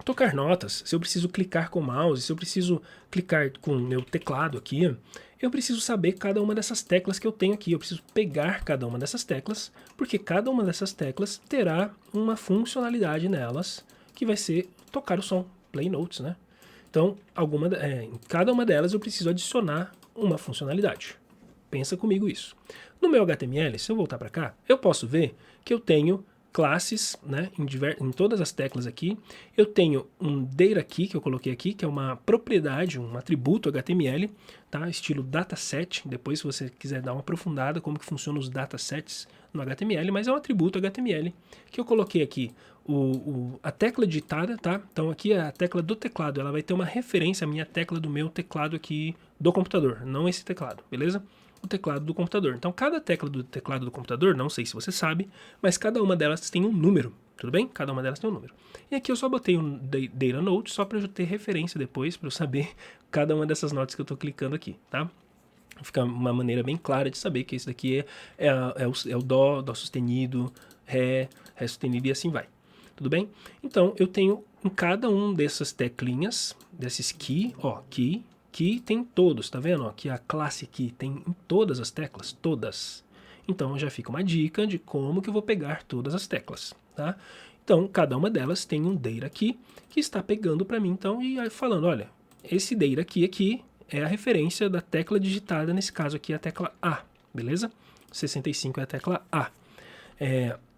tocar notas, se eu preciso clicar com o mouse, se eu preciso clicar com o meu teclado aqui, eu preciso saber cada uma dessas teclas que eu tenho aqui. Eu preciso pegar cada uma dessas teclas, porque cada uma dessas teclas terá uma funcionalidade nelas, que vai ser tocar o som, play notes, né? Então, em cada uma delas eu preciso adicionar uma funcionalidade. Pensa comigo isso. No meu HTML, se eu voltar para cá, eu posso ver que eu tenho classes, né, em todas as teclas aqui. Eu tenho um data key que eu coloquei aqui, que é uma propriedade, um atributo HTML, tá, estilo dataset. Depois, se você quiser dar uma aprofundada como que funcionam os datasets no HTML, mas é um atributo HTML que eu coloquei aqui a tecla digitada, tá? Então aqui a tecla do teclado, ela vai ter uma referência à minha tecla do meu teclado aqui do computador, não esse teclado, beleza? O teclado do computador. Então, cada tecla do teclado do computador, não sei se você sabe, mas cada uma delas tem um número, tudo bem? Cada uma delas tem um número. E aqui eu só botei um data note só para eu ter referência depois, para eu saber cada uma dessas notas que eu estou clicando aqui, tá? Fica uma maneira bem clara de saber que esse daqui é o dó sustenido, ré sustenido e assim vai. Tudo bem? Então, eu tenho em cada um dessas teclinhas, desses key, ó, key tem todos, tá vendo? Aqui a classe key tem em todas as teclas, todas. Então já fica uma dica de como que eu vou pegar todas as teclas, tá? Então cada uma delas tem um data key que está pegando para mim, então, e aí falando, olha, esse data key aqui é a referência da tecla digitada, nesse caso aqui a tecla A, beleza? 65 é a tecla A.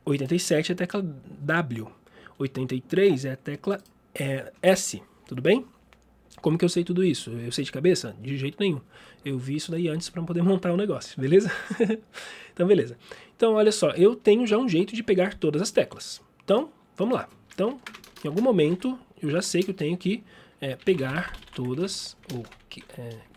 87 é a tecla W. 83 é a tecla S. Tudo bem? Como que eu sei tudo isso? Eu sei de cabeça? De jeito nenhum. Eu vi isso daí antes para poder montar o negócio, beleza? Então, beleza. Então, olha só, eu tenho já um jeito de pegar todas as teclas. Então, vamos lá. Então, em algum momento, eu já sei que eu tenho que pegar todas, ou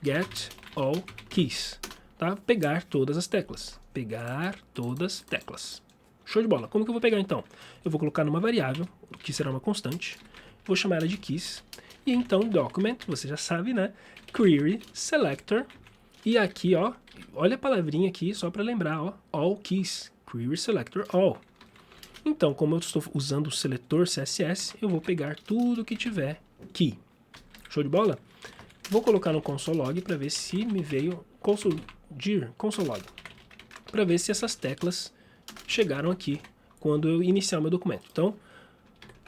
get all keys, tá? Pegar todas as teclas. Pegar todas as teclas. Show de bola. Como que eu vou pegar, então? Eu vou colocar numa variável, que será uma constante, vou chamar ela de keys, e então document, você já sabe, né? Query selector, e aqui, ó, olha a palavrinha aqui, só para lembrar, ó, all keys, query selector all. Então, como eu estou usando o seletor CSS, eu vou pegar tudo que tiver key. Show de bola? Vou colocar no console log para ver se me veio console log, para ver se essas teclas chegaram aqui quando eu iniciar o meu documento. Então,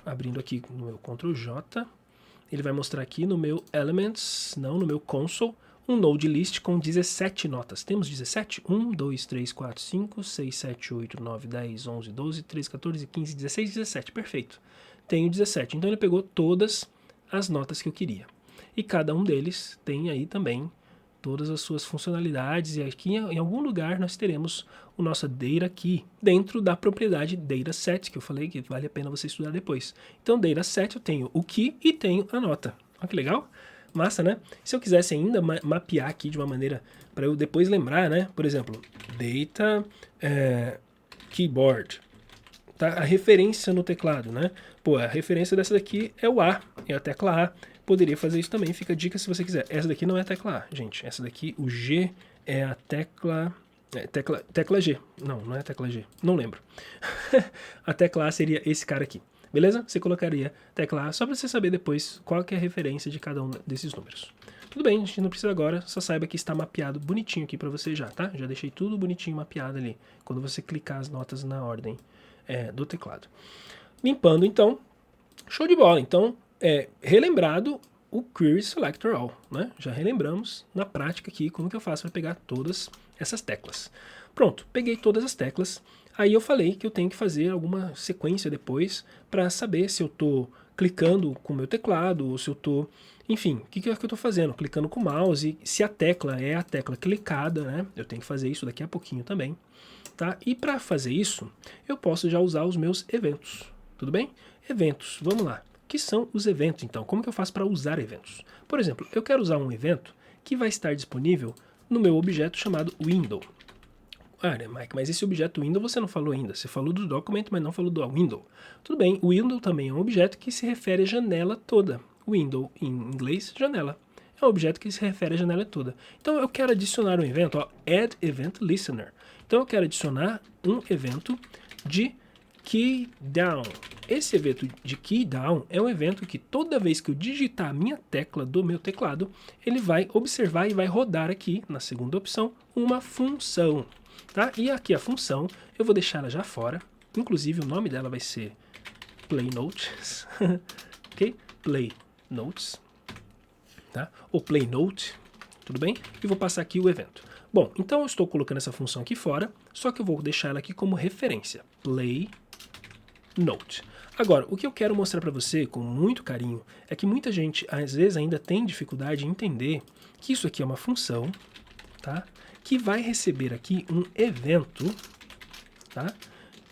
abrindo aqui no meu Ctrl J, ele vai mostrar aqui no meu Elements, não, no meu Console, um Node List com 17 notas. Temos 17? 1, 2, 3, 4, 5, 6, 7, 8, 9, 10, 11, 12, 13, 14, 15, 16, 17. Perfeito. Tenho 17. Então ele pegou todas as notas que eu queria. E cada um deles tem aí também todas as suas funcionalidades, e aqui em algum lugar nós teremos o nosso data key dentro da propriedade dataset, que eu falei que vale a pena você estudar depois. Então, dataset eu tenho o key e tenho a nota. Olha que legal? Massa, né? Se eu quisesse ainda mapear aqui de uma maneira para eu depois lembrar, né? Por exemplo, data keyboard, tá? A referência no teclado, né? Pô, a referência dessa daqui é o A, é a tecla A. Poderia fazer isso também, fica a dica se você quiser. Essa daqui não é a tecla A, gente. Essa daqui, o G é a tecla G. Não é a tecla G. Não lembro. A tecla A seria esse cara aqui. Beleza? Você colocaria tecla A só para você saber depois qual que é a referência de cada um desses números. Tudo bem, a gente não precisa agora, só saiba que está mapeado bonitinho aqui para você já, tá? Já deixei tudo bonitinho mapeado ali, quando você clicar as notas na ordem do teclado. Limpando, então, show de bola. Então, relembrado o Query Selector All, né? Já relembramos na prática aqui como que eu faço para pegar todas essas teclas. Pronto, peguei todas as teclas. Aí eu falei que eu tenho que fazer alguma sequência depois para saber se eu estou clicando com o meu teclado ou se eu estou... Enfim, o que é que eu estou fazendo? Clicando com o mouse, se a tecla é a tecla clicada, né? Eu tenho que fazer isso daqui a pouquinho também, tá? E para fazer isso, eu posso já usar os meus eventos, tudo bem? Eventos, vamos lá. O que são os eventos, então? Como que eu faço para usar eventos? Por exemplo, eu quero usar um evento que vai estar disponível no meu objeto chamado window. Ah, né, Mike, mas esse objeto window você não falou ainda. Você falou do document, mas não falou do window. Tudo bem, o window também é um objeto que se refere à janela toda. Window, em inglês, janela. É um objeto que se refere à janela toda. Então eu quero adicionar um evento, ó, add event listener. Então eu quero adicionar um evento de key down. Esse evento de key down é um evento que toda vez que eu digitar a minha tecla do meu teclado, ele vai observar e vai rodar aqui, na segunda opção, uma função. Tá? E aqui a função, eu vou deixar ela já fora. Inclusive o nome dela vai ser playNotes. Ok? playNotes. Tá? Ou playNote. Tudo bem? E vou passar aqui o evento. Bom, então eu estou colocando essa função aqui fora, só que eu vou deixar ela aqui como referência. playNote. Agora, o que eu quero mostrar para você com muito carinho é que muita gente às vezes ainda tem dificuldade em entender que isso aqui é uma função, tá? Que vai receber aqui um evento, tá?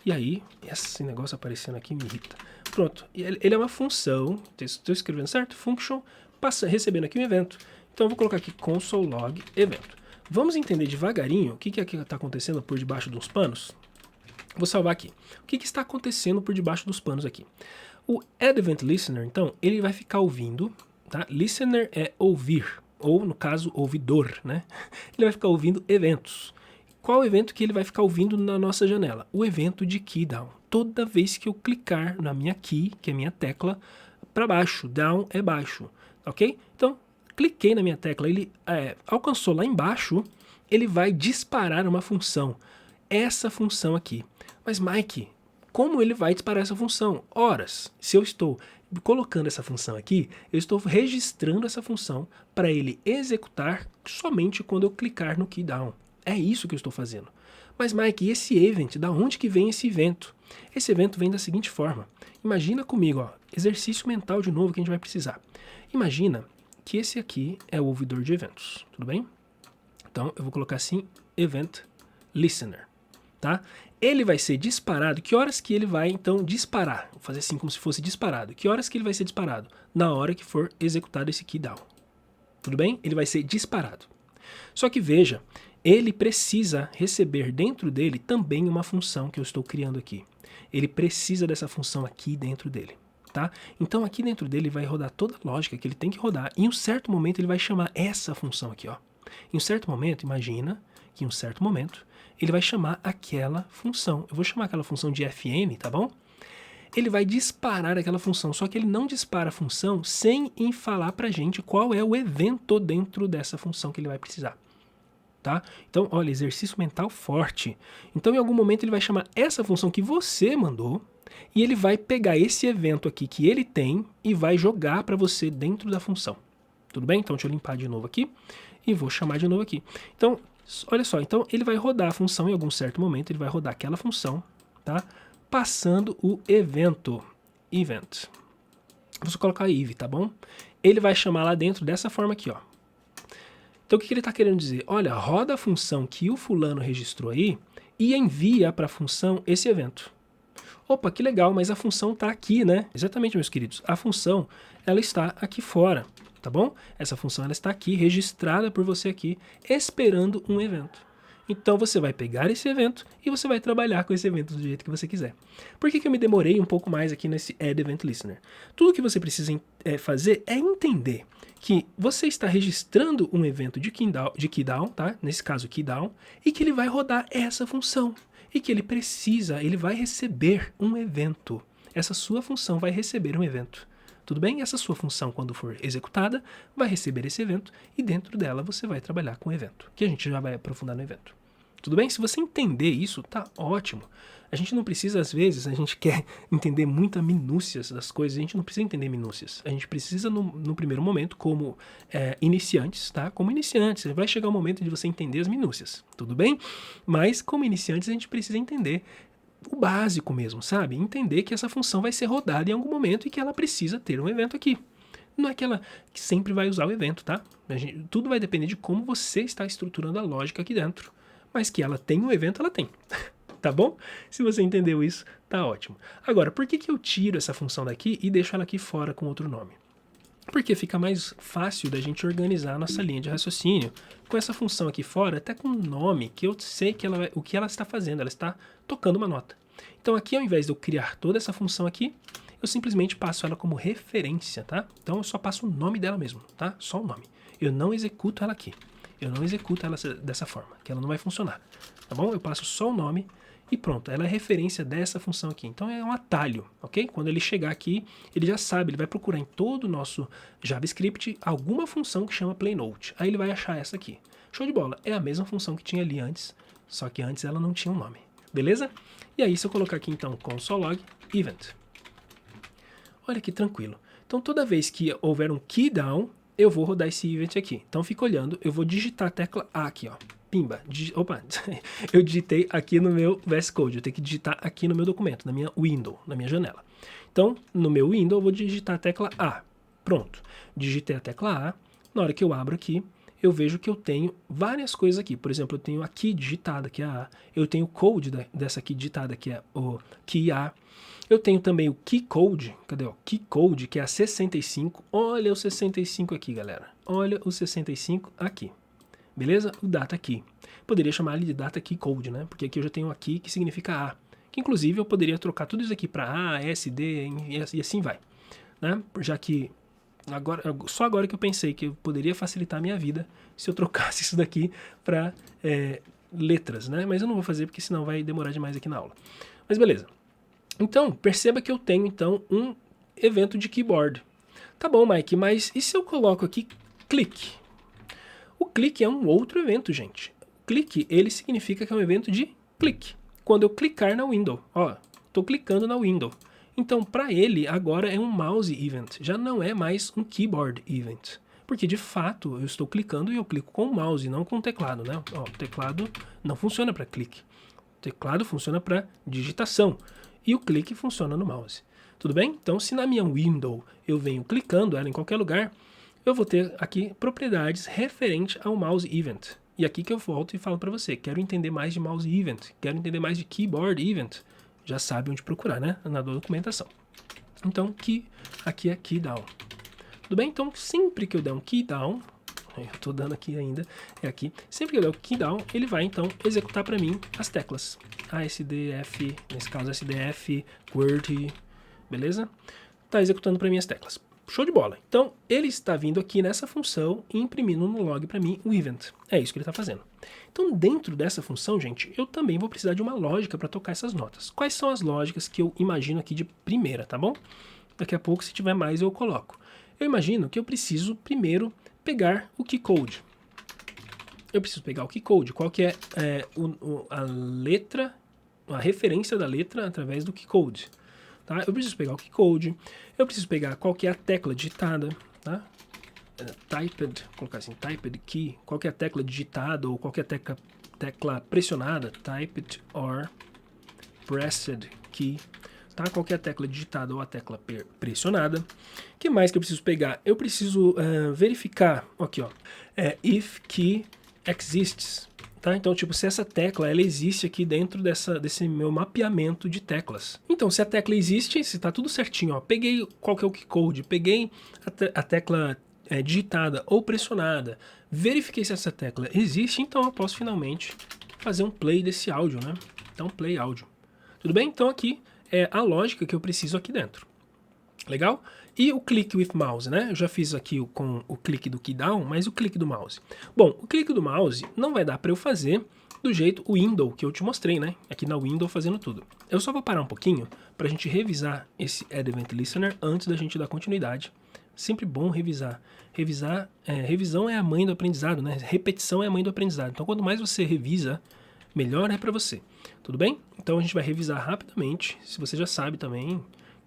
E aí, esse negócio aparecendo aqui me irrita. Pronto, ele é uma função, estou escrevendo certo? Function, recebendo aqui um evento. Então eu vou colocar aqui console log evento. Vamos entender devagarinho o que está acontecendo por debaixo dos panos? Vou salvar aqui. O que está acontecendo por debaixo dos panos aqui? O Add Event Listener, então, ele vai ficar ouvindo, tá? Listener é ouvir, ou no caso, ouvidor, né? Ele vai ficar ouvindo eventos. Qual evento que ele vai ficar ouvindo na nossa janela? O evento de key down. Toda vez que eu clicar na minha key, que é a minha tecla, para baixo, down é baixo, ok? Então, cliquei na minha tecla, ele alcançou lá embaixo, ele vai disparar uma função. Essa função aqui. Mas, Mike, como ele vai disparar essa função? Horas, se eu estou colocando essa função aqui, eu estou registrando essa função para ele executar somente quando eu clicar no key down. É isso que eu estou fazendo. Mas Mike, e esse event? Da onde que vem esse evento? Esse evento vem da seguinte forma. Imagina comigo, ó, exercício mental de novo que a gente vai precisar. Imagina que esse aqui é o ouvidor de eventos, tudo bem? Então eu vou colocar assim, Event Listener, tá? Ele vai ser disparado, que horas que ele vai então disparar? Vou fazer assim como se fosse disparado. Que horas que ele vai ser disparado? Na hora que for executado esse key down. Tudo bem? Ele vai ser disparado. Só que veja, ele precisa receber dentro dele também uma função que eu estou criando aqui. Ele precisa dessa função aqui dentro dele, tá? Então aqui dentro dele vai rodar toda a lógica que ele tem que rodar. E em um certo momento ele vai chamar essa função aqui, ó. Em um certo momento, imagina que em um certo momento ele vai chamar aquela função. Eu vou chamar aquela função de fn, tá bom? Ele vai disparar aquela função, só que ele não dispara a função sem falar pra gente qual é o evento dentro dessa função que ele vai precisar. Tá? Então, olha, exercício mental forte. Então, em algum momento, ele vai chamar essa função que você mandou e ele vai pegar esse evento aqui que ele tem e vai jogar para você dentro da função. Tudo bem? Então, deixa eu limpar de novo aqui e vou chamar de novo aqui. Então, olha só. Então, ele vai rodar a função em algum certo momento, ele vai rodar aquela função, tá? Passando o evento. Event. Vou colocar Eve, tá bom? Ele vai chamar lá dentro dessa forma aqui, ó. Então, o que ele está querendo dizer? Olha, roda a função que o fulano registrou aí e envia para a função esse evento. Opa, que legal, mas a função está aqui, né? Exatamente, meus queridos. A função, ela está aqui fora, tá bom? Essa função, ela está aqui, registrada por você aqui, esperando um evento. Então, você vai pegar esse evento e você vai trabalhar com esse evento do jeito que você quiser. Por que eu me demorei um pouco mais aqui nesse Add Event Listener? Tudo que você precisa fazer é entender que você está registrando um evento de key down, tá? Nesse caso, key down, e que ele vai rodar essa função. E que ele vai receber um evento. Essa sua função vai receber um evento. Tudo bem? Essa sua função, quando for executada, vai receber esse evento e dentro dela você vai trabalhar com o evento, que a gente já vai aprofundar no evento. Tudo bem? Se você entender isso, tá ótimo. A gente não precisa, às vezes, a gente quer entender muitas minúcias das coisas, a gente não precisa entender minúcias. A gente precisa, no primeiro momento, como iniciantes, tá? Como iniciantes, vai chegar o momento de você entender as minúcias, tudo bem? Mas, como iniciantes, a gente precisa entender o básico mesmo, sabe? Entender que essa função vai ser rodada em algum momento e que ela precisa ter um evento aqui. Não é que ela sempre vai usar o evento, tá? Tudo vai depender de como você está estruturando a lógica aqui dentro. Mas que ela tem um evento, ela tem. Tá bom? Se você entendeu isso, tá ótimo. Agora, por que eu tiro essa função daqui e deixo ela aqui fora com outro nome? Porque fica mais fácil da gente organizar a nossa linha de raciocínio com essa função aqui fora, até com um nome que eu sei que o que ela está fazendo, ela está tocando uma nota. Então aqui, ao invés de eu criar toda essa função aqui, eu simplesmente passo ela como referência, tá? Então eu só passo o nome dela mesmo, tá? Só o nome. Eu não executo ela aqui. Eu não executo ela dessa forma, que ela não vai funcionar, tá bom? Eu passo só o nome e pronto, ela é referência dessa função aqui. Então é um atalho, ok? Quando ele chegar aqui, ele já sabe, ele vai procurar em todo o nosso JavaScript alguma função que chama playNote. Aí ele vai achar essa aqui. Show de bola, é a mesma função que tinha ali antes, só que antes ela não tinha um nome, beleza? E aí se eu colocar aqui então console.log event. Olha que tranquilo. Então toda vez que houver um key down, eu vou rodar esse event aqui. Então fica olhando, eu vou digitar a tecla A aqui, ó. Pimba. Opa, eu digitei aqui no meu VS Code. Eu tenho que digitar aqui no meu documento, na minha window, na minha janela. Então, no meu window, eu vou digitar a tecla A. Pronto. Digitei a tecla A. Na hora que eu abro aqui, eu vejo que eu tenho várias coisas aqui. Por exemplo, eu tenho aqui digitada, que é a A. Eu tenho o code dessa aqui digitada, que é o key A. Eu tenho também o key code. Cadê? O key code, que é a 65. Olha o 65 aqui, galera. Olha o 65 aqui. Beleza? O data key. Poderia chamar ele de data key code, né? Porque aqui eu já tenho aqui que significa A. Que inclusive eu poderia trocar tudo isso aqui para A, S, D e assim vai. Né? Já que só agora que eu pensei que eu poderia facilitar a minha vida se eu trocasse isso daqui para letras, né? Mas eu não vou fazer porque senão vai demorar demais aqui na aula. Mas beleza. Então, perceba que eu tenho então um evento de keyboard. Tá bom, Mike, mas e se eu coloco aqui clique? O clique é um outro evento, gente. O clique, ele significa que é um evento de clique. Quando eu clicar na window, ó, estou clicando na window. Então, para ele, agora é um mouse event, já não é mais um keyboard event. Porque, de fato, eu estou clicando e eu clico com o mouse, não com o teclado, né? Ó, o teclado não funciona para clique. teclado funciona para digitação e o clique funciona no mouse. Tudo bem? Então, se na minha window eu venho clicando ela em qualquer lugar, eu vou ter aqui propriedades referente ao mouse event. E aqui que eu volto e falo para você, quero entender mais de mouse event, quero entender mais de keyboard event. Já sabe onde procurar, né? Na documentação. Então, aqui é key down. Tudo bem? Então, sempre que eu der um key down, eu estou dando aqui ainda, é aqui. Sempre que eu der o key down, ele vai então executar para mim as teclas. ASDF, nesse caso SDF, QWERTY, beleza? Está executando para mim as teclas. Show de bola. Então, ele está vindo aqui nessa função e imprimindo no log para mim o event. É isso que ele está fazendo. Então, dentro dessa função, gente, eu também vou precisar de uma lógica para tocar essas notas. Quais são as lógicas que eu imagino aqui de primeira, tá bom? Daqui a pouco, se tiver mais, eu coloco. Eu imagino que eu preciso primeiro pegar o keycode. Eu preciso pegar o keycode. Qual que é, a letra, a referência da letra através do keycode. Tá? Eu preciso pegar o keycode, eu preciso pegar qual que é a tecla digitada, tá? Typed, vou colocar assim, typed key, qual que é a tecla digitada ou qual que é a tecla pressionada, typed or pressed key, tá? Qual que é a tecla digitada ou a tecla pressionada. O que mais que eu preciso pegar? Eu preciso verificar, aqui ó, if key exists. Tá? Então, tipo, se essa tecla ela existe aqui dentro desse meu mapeamento de teclas. Então, se a tecla existe, se está tudo certinho, ó, peguei qual que é o keycode, peguei a tecla digitada ou pressionada, verifiquei se essa tecla existe, então eu posso finalmente fazer um play desse áudio, né? Então, play áudio. Tudo bem? Então, aqui é a lógica que eu preciso aqui dentro. Legal? E o click with mouse, né? Eu já fiz aqui com o clique do key down, mas o clique do mouse. Bom, o clique do mouse não vai dar para eu fazer do jeito window que eu te mostrei, né? Aqui na window fazendo tudo. Eu só vou parar um pouquinho para a gente revisar esse Add Event Listener antes da gente dar continuidade. Sempre bom revisar. Revisão é a mãe do aprendizado, né? Repetição é a mãe do aprendizado. Então, quanto mais você revisa, melhor é para você. Tudo bem? Então, a gente vai revisar rapidamente. Se você já sabe também,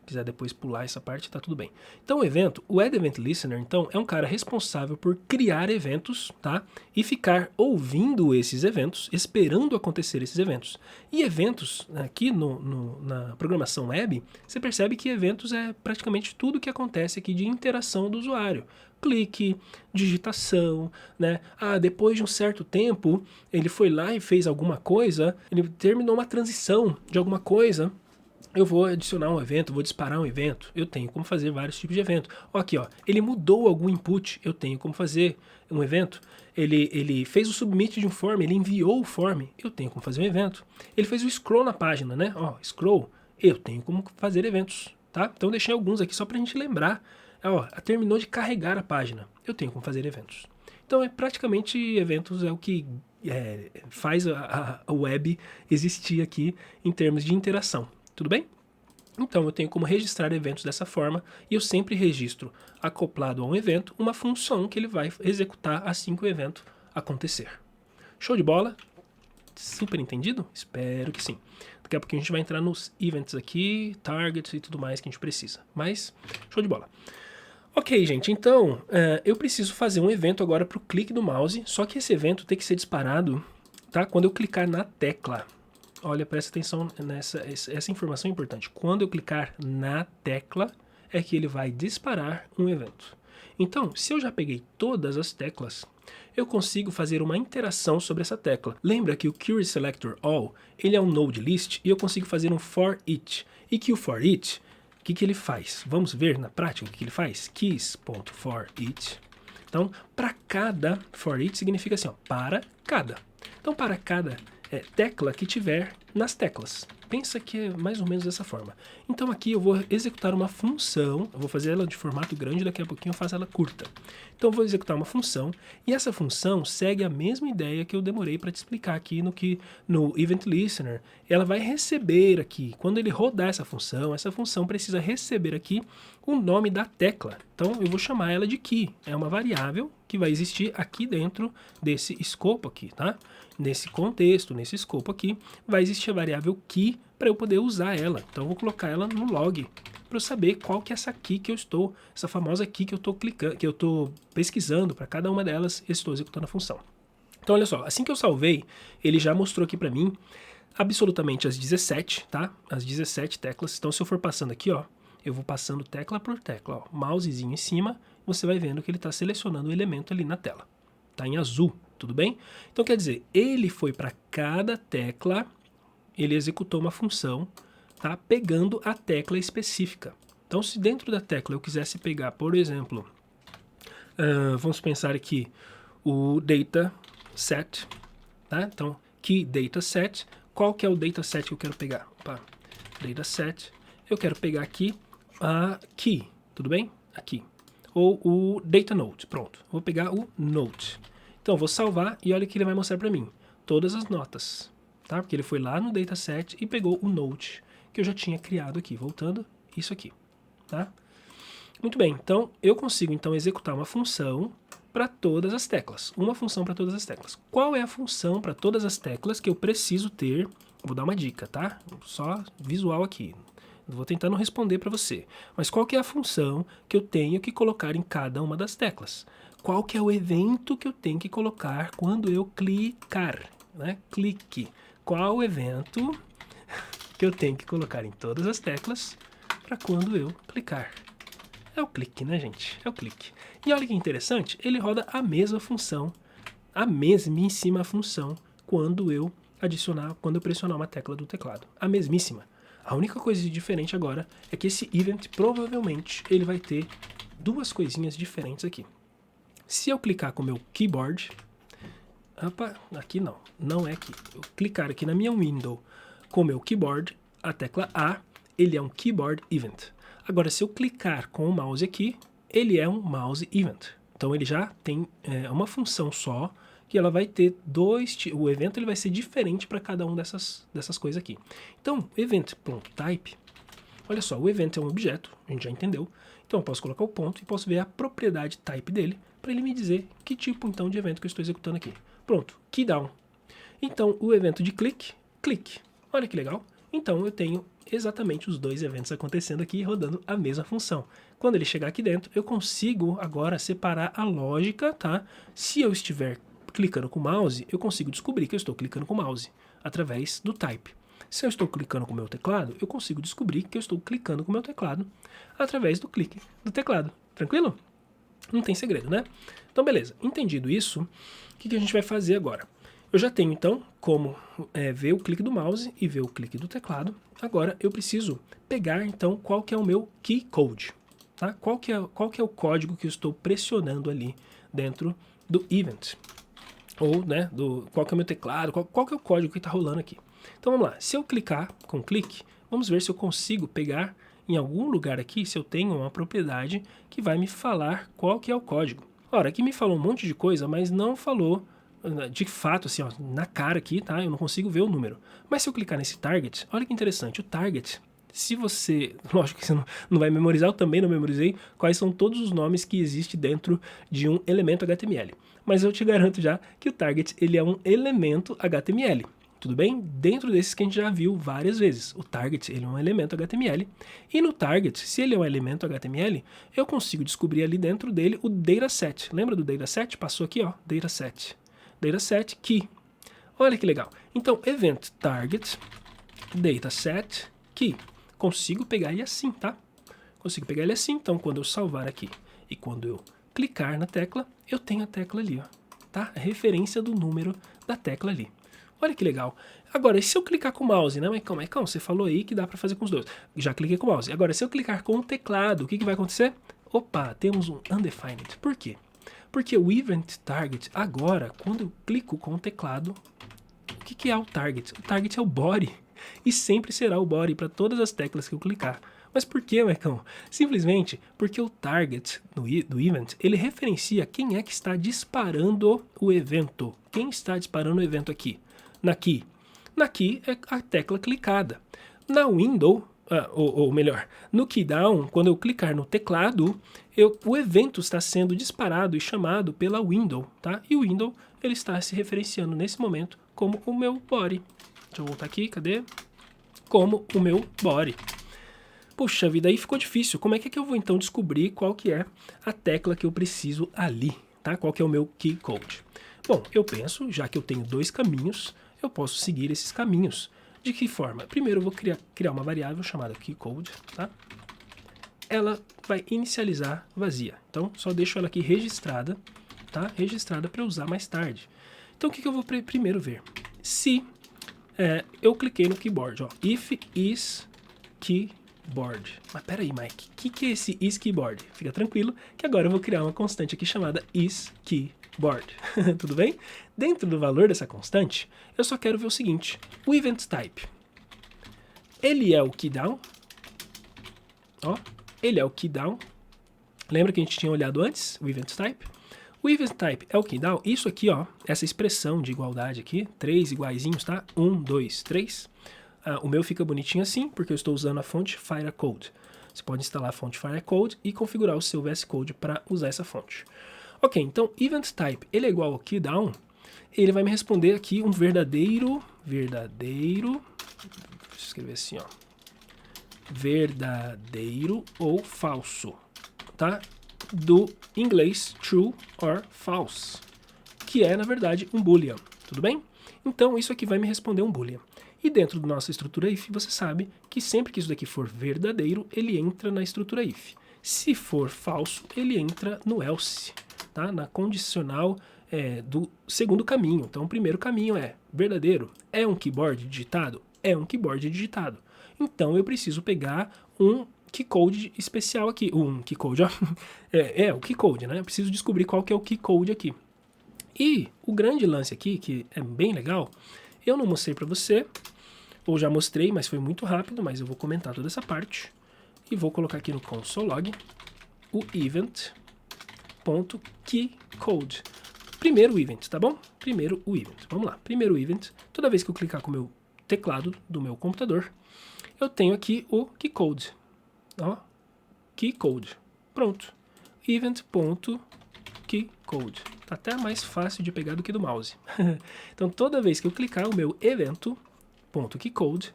quiser depois pular essa parte, tá tudo bem. Então, o Add Event Listener, então, é um cara responsável por criar eventos, tá? E ficar ouvindo esses eventos, esperando acontecer esses eventos. E eventos, aqui na programação web, você percebe que eventos é praticamente tudo que acontece aqui de interação do usuário. Clique, digitação, né? Depois de um certo tempo, ele foi lá e fez alguma coisa, ele terminou uma transição de alguma coisa. Eu vou adicionar um evento, vou disparar um evento, eu tenho como fazer vários tipos de evento. Aqui, ó, ele mudou algum input, eu tenho como fazer um evento. Ele fez o submit de um form, ele enviou o form, eu tenho como fazer um evento. Ele fez o scroll na página, né? Ó, scroll, eu tenho como fazer eventos, tá? Então deixei alguns aqui só pra gente lembrar. Ó, terminou de carregar a página, eu tenho como fazer eventos. Então, praticamente eventos é o que faz a web existir aqui em termos de interação. Tudo bem? Então, eu tenho como registrar eventos dessa forma e eu sempre registro, acoplado a um evento, uma função que ele vai executar assim que o evento acontecer. Show de bola? Super entendido? Espero que sim. Daqui a pouquinho a gente vai entrar nos events aqui, targets e tudo mais que a gente precisa. Mas, show de bola. Ok, gente, então eu preciso fazer um evento agora para o clique do mouse, só que esse evento tem que ser disparado, tá? Quando eu clicar na tecla. Olha, presta atenção essa informação é importante. Quando eu clicar na tecla, é que ele vai disparar um evento. Então, se eu já peguei todas as teclas, eu consigo fazer uma interação sobre essa tecla. Lembra que o Query Selector All, ele é um node list e eu consigo fazer um for each. E que o for each, o que ele faz? Vamos ver na prática o que ele faz? Keys.for each. Então, para cada, for each significa assim, ó, para cada. Então, para cada tecla que tiver nas teclas. Pensa que é mais ou menos dessa forma. Então aqui eu vou executar uma função, eu vou fazer ela de formato grande, daqui a pouquinho eu faço ela curta. Então eu vou executar uma função, e essa função segue a mesma ideia que eu demorei para te explicar aqui no Event Listener. Ela vai receber aqui, quando ele rodar essa função precisa receber aqui o nome da tecla. Então eu vou chamar ela de key, é uma variável que vai existir aqui dentro desse escopo aqui, tá? Nesse contexto, nesse escopo aqui, vai existir a variável key para eu poder usar ela. Então eu vou colocar ela no log para eu saber qual que é essa key que eu estou, essa famosa key que eu estou clicando, que eu estou pesquisando para cada uma delas, eu estou executando a função. Então olha só, assim que eu salvei, ele já mostrou aqui para mim absolutamente as 17, tá? As 17 teclas. Então, se eu for passando aqui, ó, eu vou passando tecla por tecla, ó, mousezinho em cima, você vai vendo que ele está selecionando o elemento ali na tela. Tá em azul, tudo bem? Então, quer dizer, ele foi para cada tecla, ele executou uma função, tá? Pegando a tecla específica. Então, se dentro da tecla eu quisesse pegar, por exemplo, vamos pensar aqui, o dataset, tá? Então, key dataset, qual que é o dataset que eu quero pegar? Opa, dataset, eu quero pegar aqui a key, tudo bem? Aqui. Ou o data note, pronto. Vou pegar o note. Então, vou salvar e olha o que ele vai mostrar para mim. Todas as notas, tá? Porque ele foi lá no dataset e pegou o note que eu já tinha criado aqui. Voltando, isso aqui, tá? Muito bem, então eu consigo então executar uma função para todas as teclas. Uma função para todas as teclas. Qual é a função para todas as teclas que eu preciso ter? Vou dar uma dica, tá? Só visual aqui. Vou tentar não responder para você. Mas qual que é a função que eu tenho que colocar em cada uma das teclas? Qual que é o evento que eu tenho que colocar quando eu clicar? Né? Clique. Qual o evento que eu tenho que colocar em todas as teclas para quando eu clicar? É o clique, né, gente? É o clique. E olha que interessante, ele roda a mesma função, a mesmíssima função quando eu pressionar uma tecla do teclado. A mesmíssima. A única coisa de diferente agora é que esse event, provavelmente, ele vai ter duas coisinhas diferentes aqui. Se eu clicar com o meu keyboard, opa, aqui não é aqui. Eu clicar aqui na minha window com o meu keyboard, a tecla A, ele é um keyboard event. Agora, se eu clicar com o mouse aqui, ele é um mouse event. Então, ele já tem uma função só, que ela vai ter o evento ele vai ser diferente para cada uma dessas coisas aqui. Então, event.type, olha só, o event é um objeto, a gente já entendeu. Então, eu posso colocar o ponto e posso ver a propriedade type dele, para ele me dizer que tipo, então, de evento que eu estou executando aqui. Pronto, keydown. Então, o evento de click. Olha que legal. Então, eu tenho exatamente os dois eventos acontecendo aqui, rodando a mesma função. Quando ele chegar aqui dentro, eu consigo agora separar a lógica, tá? Se eu estiver clicando com o mouse, eu consigo descobrir que eu estou clicando com o mouse, através do type. Se eu estou clicando com o meu teclado, eu consigo descobrir que eu estou clicando com o meu teclado, através do clique do teclado. Tranquilo? Não tem segredo, né? Então, beleza. Entendido isso, o que a gente vai fazer agora? Eu já tenho, então, como ver o clique do mouse e ver o clique do teclado. Agora, eu preciso pegar, então, qual que é o meu key code. Tá? Qual que é o código que eu estou pressionando ali dentro do event. Ou, né, qual que é o meu teclado, qual que é o código que está rolando aqui. Então, vamos lá. Se eu clicar com clique, vamos ver se eu consigo pegar em algum lugar aqui, se eu tenho uma propriedade que vai me falar qual que é o código. Ora, aqui me falou um monte de coisa, mas não falou de fato, assim, ó, na cara aqui, tá? Eu não consigo ver o número. Mas se eu clicar nesse target, olha que interessante, o target, se você, lógico que você não vai memorizar, eu também não memorizei quais são todos os nomes que existem dentro de um elemento HTML. Mas eu te garanto já que o target, ele é um elemento HTML. Tudo bem? Dentro desses que a gente já viu várias vezes. O target, ele é um elemento HTML. E no target, se ele é um elemento HTML, eu consigo descobrir ali dentro dele o dataset. Lembra do dataset? Passou aqui, ó, dataset. Dataset key. Olha que legal. Então, event target dataset key. Consigo pegar ele assim, tá? Consigo pegar ele assim. Então, quando eu salvar aqui e quando eu clicar na tecla, eu tenho a tecla ali, ó, tá? A referência do número da tecla ali. Olha que legal. Agora, e se eu clicar com o mouse, né, Maicon? Você falou aí que dá para fazer com os dois. Já cliquei com o mouse. Agora, se eu clicar com o teclado, o que vai acontecer? Opa, temos um undefined. Por quê? Porque o event target, agora, quando eu clico com o teclado, o que é o target? O target é o body. E sempre será o body para todas as teclas que eu clicar. Mas por que, Maicon? Simplesmente porque o target do event, ele referencia quem é que está disparando o evento. Quem está disparando o evento aqui? Na key. Na key é a tecla clicada. Na window, ou melhor, no keydown, quando eu clicar no teclado, o evento está sendo disparado e chamado pela window, tá? E o window, ele está se referenciando nesse momento como o meu body. Deixa eu voltar aqui, cadê? Como o meu body. Puxa vida, aí ficou difícil. Como é que eu vou então descobrir qual que é a tecla que eu preciso ali, tá? Qual que é o meu key code? Bom, eu penso, já que eu tenho dois caminhos, eu posso seguir esses caminhos. De que forma? Primeiro eu vou criar uma variável chamada keycode, tá? Ela vai inicializar vazia. Então, só deixo ela aqui registrada, tá? Registrada para usar mais tarde. Então, o que eu vou primeiro ver? Se eu cliquei no keyboard, ó, if is keyboard. Mas peraí, Mike, o que é esse is keyboard? Fica tranquilo que agora eu vou criar uma constante aqui chamada is keyboard. Tudo bem? Dentro do valor dessa constante, eu só quero ver o seguinte, o event type. Ele é o keydown, ó, ele é o keydown. Lembra que a gente tinha olhado antes o event type? O event type é o keydown. Isso aqui, ó, essa expressão de igualdade aqui, 3 iguaizinhos, tá? 1, 2, 3. O meu fica bonitinho assim, porque eu estou usando a fonte Firecode. Você pode instalar a fonte Firecode e configurar o seu VS Code para usar essa fonte. Ok, então event type, ele é igual ao keydown. Ele vai me responder aqui um verdadeiro, deixa eu escrever assim, ó, verdadeiro ou falso, tá? Do inglês true or false, que é, na verdade, um boolean, tudo bem? Então, isso aqui vai me responder um boolean. E dentro da nossa estrutura if, você sabe que sempre que isso daqui for verdadeiro, ele entra na estrutura if. Se for falso, ele entra no else, tá? Na condicional do segundo caminho. Então, o primeiro caminho é verdadeiro. É um keyboard digitado? É um keyboard digitado. Então, eu preciso pegar um keycode especial aqui. Um keycode, ó. O keycode, né? Eu preciso descobrir qual que é o keycode aqui. E o grande lance aqui, que é bem legal, eu não mostrei para você, ou já mostrei, mas foi muito rápido, mas eu vou comentar toda essa parte. E vou colocar aqui no console log o event.keycode. Primeiro o event, tá bom? Primeiro o event. Vamos lá. Primeiro o event. Toda vez que eu clicar com o meu teclado do meu computador, eu tenho aqui o keycode. Ó, keycode. Pronto. Event.keycode. Tá até mais fácil de pegar do que do mouse. Então, toda vez que eu clicar o meu evento.keycode,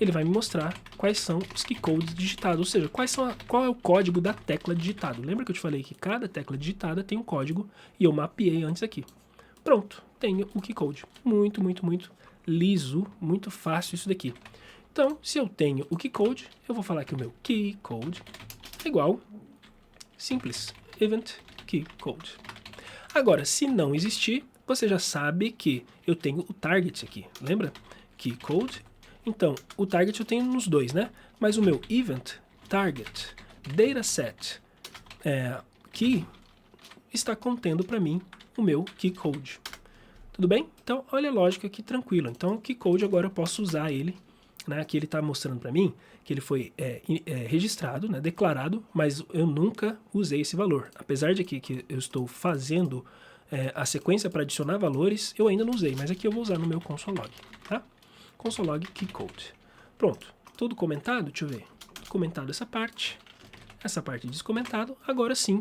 ele vai me mostrar quais são os keycodes digitados, ou seja, qual é o código da tecla digitado. Lembra que eu te falei que cada tecla digitada tem um código e eu mapeei antes aqui. Pronto, tenho o keycode. Muito, muito, muito liso, muito fácil isso daqui. Então, se eu tenho o keycode, eu vou falar que o meu keycode é igual, simples, event keycode. Agora, se não existir, você já sabe que eu tenho o target aqui, lembra? Keycode. Então, o target eu tenho nos dois, né? Mas o meu event target dataset key está contendo para mim o meu keycode. Tudo bem? Então, olha a lógica aqui tranquila. Então, o keycode agora eu posso usar ele. Né, aqui ele está mostrando para mim que ele foi registrado, né, declarado, mas eu nunca usei esse valor. Apesar de que eu estou fazendo a sequência para adicionar valores, eu ainda não usei, mas aqui eu vou usar no meu console log. Tá? Console log keycode. Pronto, tudo comentado? Deixa eu ver. Comentado essa parte descomentado. Agora sim,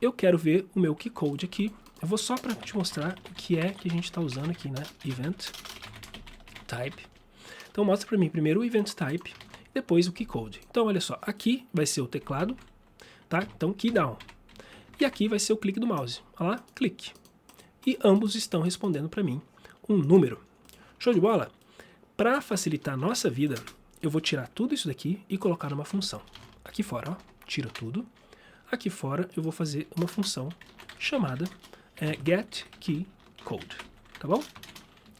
eu quero ver o meu keycode aqui. Eu vou só para te mostrar o que é que a gente está usando aqui, né? Event type. Então mostra para mim primeiro o event type, depois o keycode. Então olha só, aqui vai ser o teclado, tá? Então keydown. E aqui vai ser o clique do mouse. Olha lá, clique. E ambos estão respondendo para mim um número. Show de bola? Para facilitar a nossa vida, eu vou tirar tudo isso daqui e colocar numa função. Aqui fora, ó, tiro tudo. Aqui fora eu vou fazer uma função chamada getKeyCode, tá bom?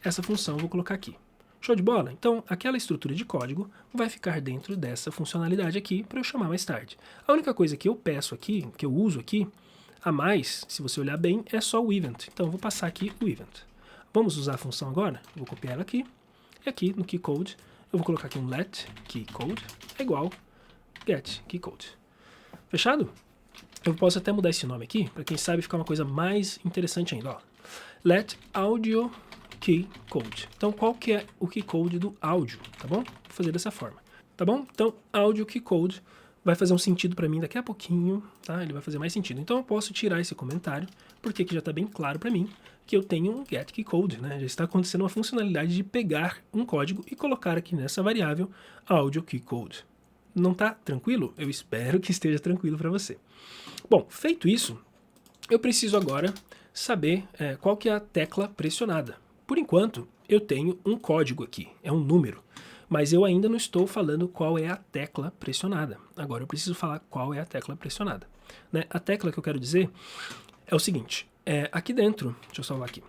Essa função eu vou colocar aqui. Show de bola? Então, aquela estrutura de código vai ficar dentro dessa funcionalidade aqui para eu chamar mais tarde. A única coisa que eu peço aqui, que eu uso aqui, a mais, se você olhar bem, é só o event. Então, eu vou passar aqui o event. Vamos usar a função agora? Vou copiar ela aqui. E aqui no keycode, eu vou colocar aqui um let keycode é igual get keycode. Fechado? Eu posso até mudar esse nome aqui, para quem sabe ficar uma coisa mais interessante ainda. Ó. Let audio keycode. Então, qual que é o keycode do áudio, tá bom? Vou fazer dessa forma, tá bom? Então, audio keycode vai fazer um sentido para mim daqui a pouquinho, tá? Ele vai fazer mais sentido. Então, eu posso tirar esse comentário, porque aqui já está bem claro para mim que eu tenho um get keycode, né? Já está acontecendo uma funcionalidade de pegar um código e colocar aqui nessa variável audio keycode. Não tá tranquilo? Eu espero que esteja tranquilo para você. Bom, feito isso, eu preciso agora saber qual que é a tecla pressionada. Por enquanto, eu tenho um código aqui, é um número. Mas eu ainda não estou falando qual é a tecla pressionada. Agora eu preciso falar qual é a tecla pressionada. Né? A tecla que eu quero dizer é o seguinte, aqui dentro, deixa eu salvar aqui.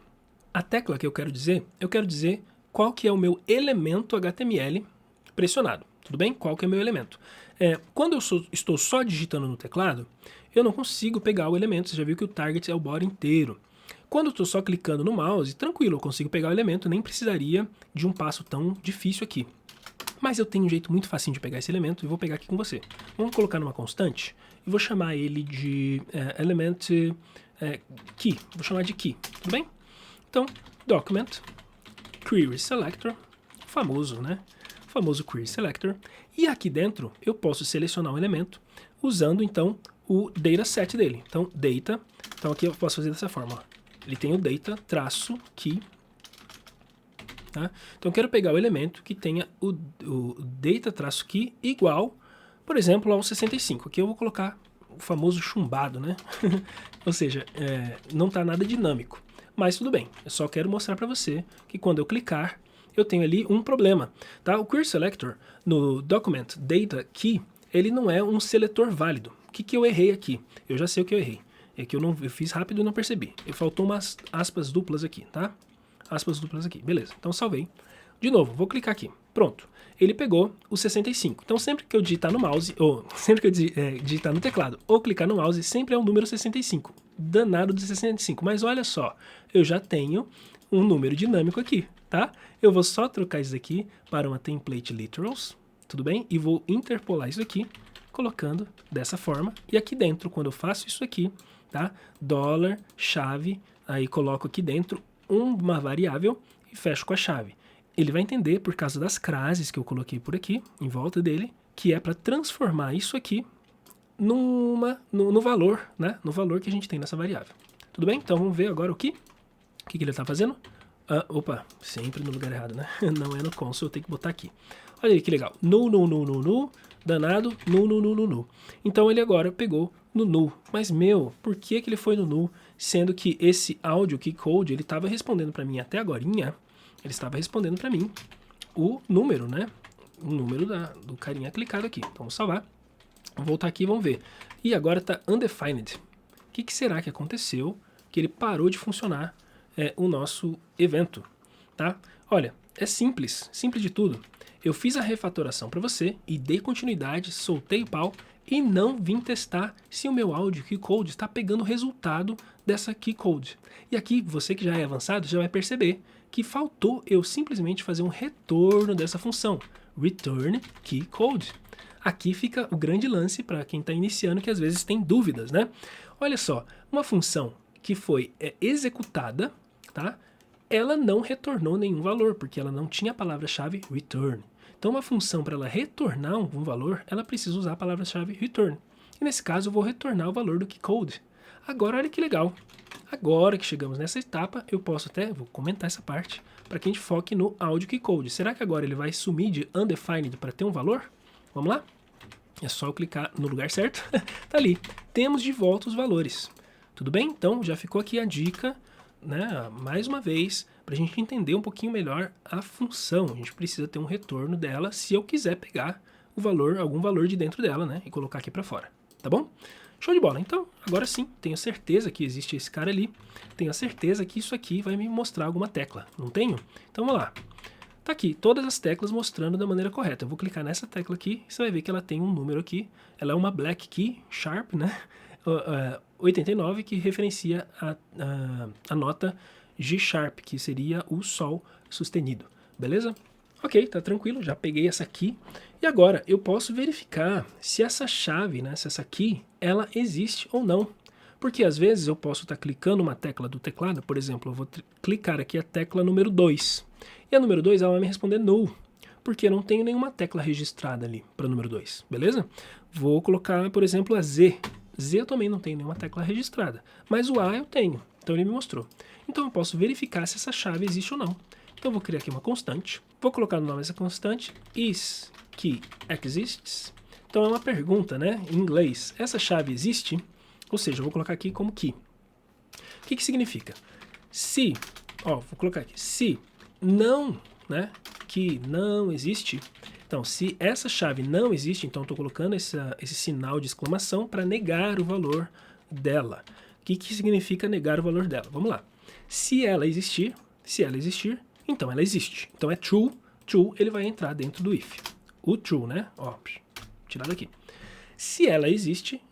A tecla que eu quero dizer qual que é o meu elemento HTML pressionado. Tudo bem? Qual que é o meu elemento? Quando eu estou só digitando no teclado, eu não consigo pegar o elemento. Você já viu que o target é o body inteiro. Quando eu estou só clicando no mouse, tranquilo, eu consigo pegar o elemento, nem precisaria de um passo tão difícil aqui. Mas eu tenho um jeito muito facinho de pegar esse elemento e vou pegar aqui com você. Vamos colocar numa constante e vou chamar ele de element key. Vou chamar de key, tudo bem? Então, document, query selector, famoso, né? O famoso query selector. E aqui dentro eu posso selecionar um elemento usando então o dataset dele. Então, data. Então aqui eu posso fazer dessa forma. Ó. Ele tem o data traço key. Tá? Então eu quero pegar o elemento que tenha o data-key igual, por exemplo, ao 65. Aqui eu vou colocar o famoso chumbado, né? Ou seja, não está nada dinâmico. Mas tudo bem, eu só quero mostrar para você que quando eu clicar, eu tenho ali um problema. Tá? O Query Selector no Document Data Key, ele não é um seletor válido. O que eu errei aqui? Eu já sei o que eu errei. É que eu fiz rápido e não percebi. Faltou umas aspas duplas aqui, tá? Aspas duplas aqui, beleza, então salvei. De novo, vou clicar aqui, pronto. Ele pegou o 65, então sempre que eu digitar no mouse, ou sempre que eu digitar no teclado, ou clicar no mouse, sempre é o número 65, danado de 65. Mas olha só, eu já tenho um número dinâmico aqui, tá? Eu vou só trocar isso aqui para uma template literals, tudo bem? E vou interpolar isso aqui, colocando dessa forma. E aqui dentro, quando eu faço isso aqui, tá? Dólar, chave, aí coloco aqui dentro uma variável e fecho com a chave. Ele vai entender, por causa das crases que eu coloquei por aqui, em volta dele, que é para transformar isso aqui no valor, né? No valor que a gente tem nessa variável. Tudo bem? Então vamos ver agora o que ele está fazendo. Opa, sempre no lugar errado, né? Não é no console, eu tenho que botar aqui. Olha aí que legal. No, danado, no. Então ele agora pegou no null. Mas, por que ele foi no null? Sendo que esse áudio key code, ele estava respondendo para mim até agorinha, ele estava respondendo para mim o número, né? O número do carinha clicado aqui. Então, vamos salvar. Vou voltar aqui e vamos ver. E agora está undefined. O que será que aconteceu que ele parou de funcionar o nosso evento, tá? Olha, é simples de tudo. Eu fiz a refatoração para você e dei continuidade, soltei o pau e não vim testar se o meu áudio key code está pegando o resultado dessa key code. E aqui, você que já é avançado, já vai perceber que faltou eu simplesmente fazer um retorno dessa função, return key code. Aqui fica o grande lance para quem está iniciando, que às vezes tem dúvidas, né? Olha só, uma função que foi executada, tá? Ela não retornou nenhum valor, porque ela não tinha a palavra-chave return. Então, uma função, para ela retornar algum valor, ela precisa usar a palavra-chave return. E nesse caso, eu vou retornar o valor do key code. Agora, olha que legal. Agora que chegamos nessa etapa, eu posso vou comentar essa parte, para que a gente foque no áudio key code. Será que agora ele vai sumir de undefined para ter um valor? Vamos lá? É só eu clicar no lugar certo. Tá ali. Temos de volta os valores. Tudo bem? Então, já ficou aqui a dica, né, mais uma vez, para a gente entender um pouquinho melhor a função. A gente precisa ter um retorno dela se eu quiser pegar o valor, algum valor de dentro dela, né, e colocar aqui para fora, tá bom? Show de bola. Então, agora sim, tenho certeza que existe esse cara ali, tenho certeza que isso aqui vai me mostrar alguma tecla, não tenho? Então vamos lá. Tá aqui, todas as teclas mostrando da maneira correta. Eu vou clicar nessa tecla aqui, e você vai ver que ela tem um número aqui, ela é uma black key, sharp, né, 89, que referencia a nota G Sharp, que seria o Sol sustenido, beleza? Ok, tá tranquilo, já peguei essa aqui. E agora eu posso verificar se essa chave, né, se essa key, ela existe ou não. Porque às vezes eu posso estar clicando uma tecla do teclado, por exemplo, eu vou clicar aqui a tecla número 2. E a número 2 ela vai me responder null, porque eu não tenho nenhuma tecla registrada ali para o número 2, beleza? Vou colocar, por exemplo, a Z. Z eu também não tenho nenhuma tecla registrada, mas o A eu tenho, então ele me mostrou. Então eu posso verificar se essa chave existe ou não. Então eu vou criar aqui uma constante, vou colocar no nome dessa constante, is key exists. Então é uma pergunta, né, em inglês, essa chave existe? Ou seja, eu vou colocar aqui como key. O que significa? Se, vou colocar aqui, se não, né, que não existe. Então, se essa chave não existe, então eu estou colocando esse sinal de exclamação para negar o valor dela. O que significa negar o valor dela? Vamos lá. Se ela existir, então ela existe. Então é true, ele vai entrar dentro do if. O true, né? Ó, tirar daqui. Se ela existe,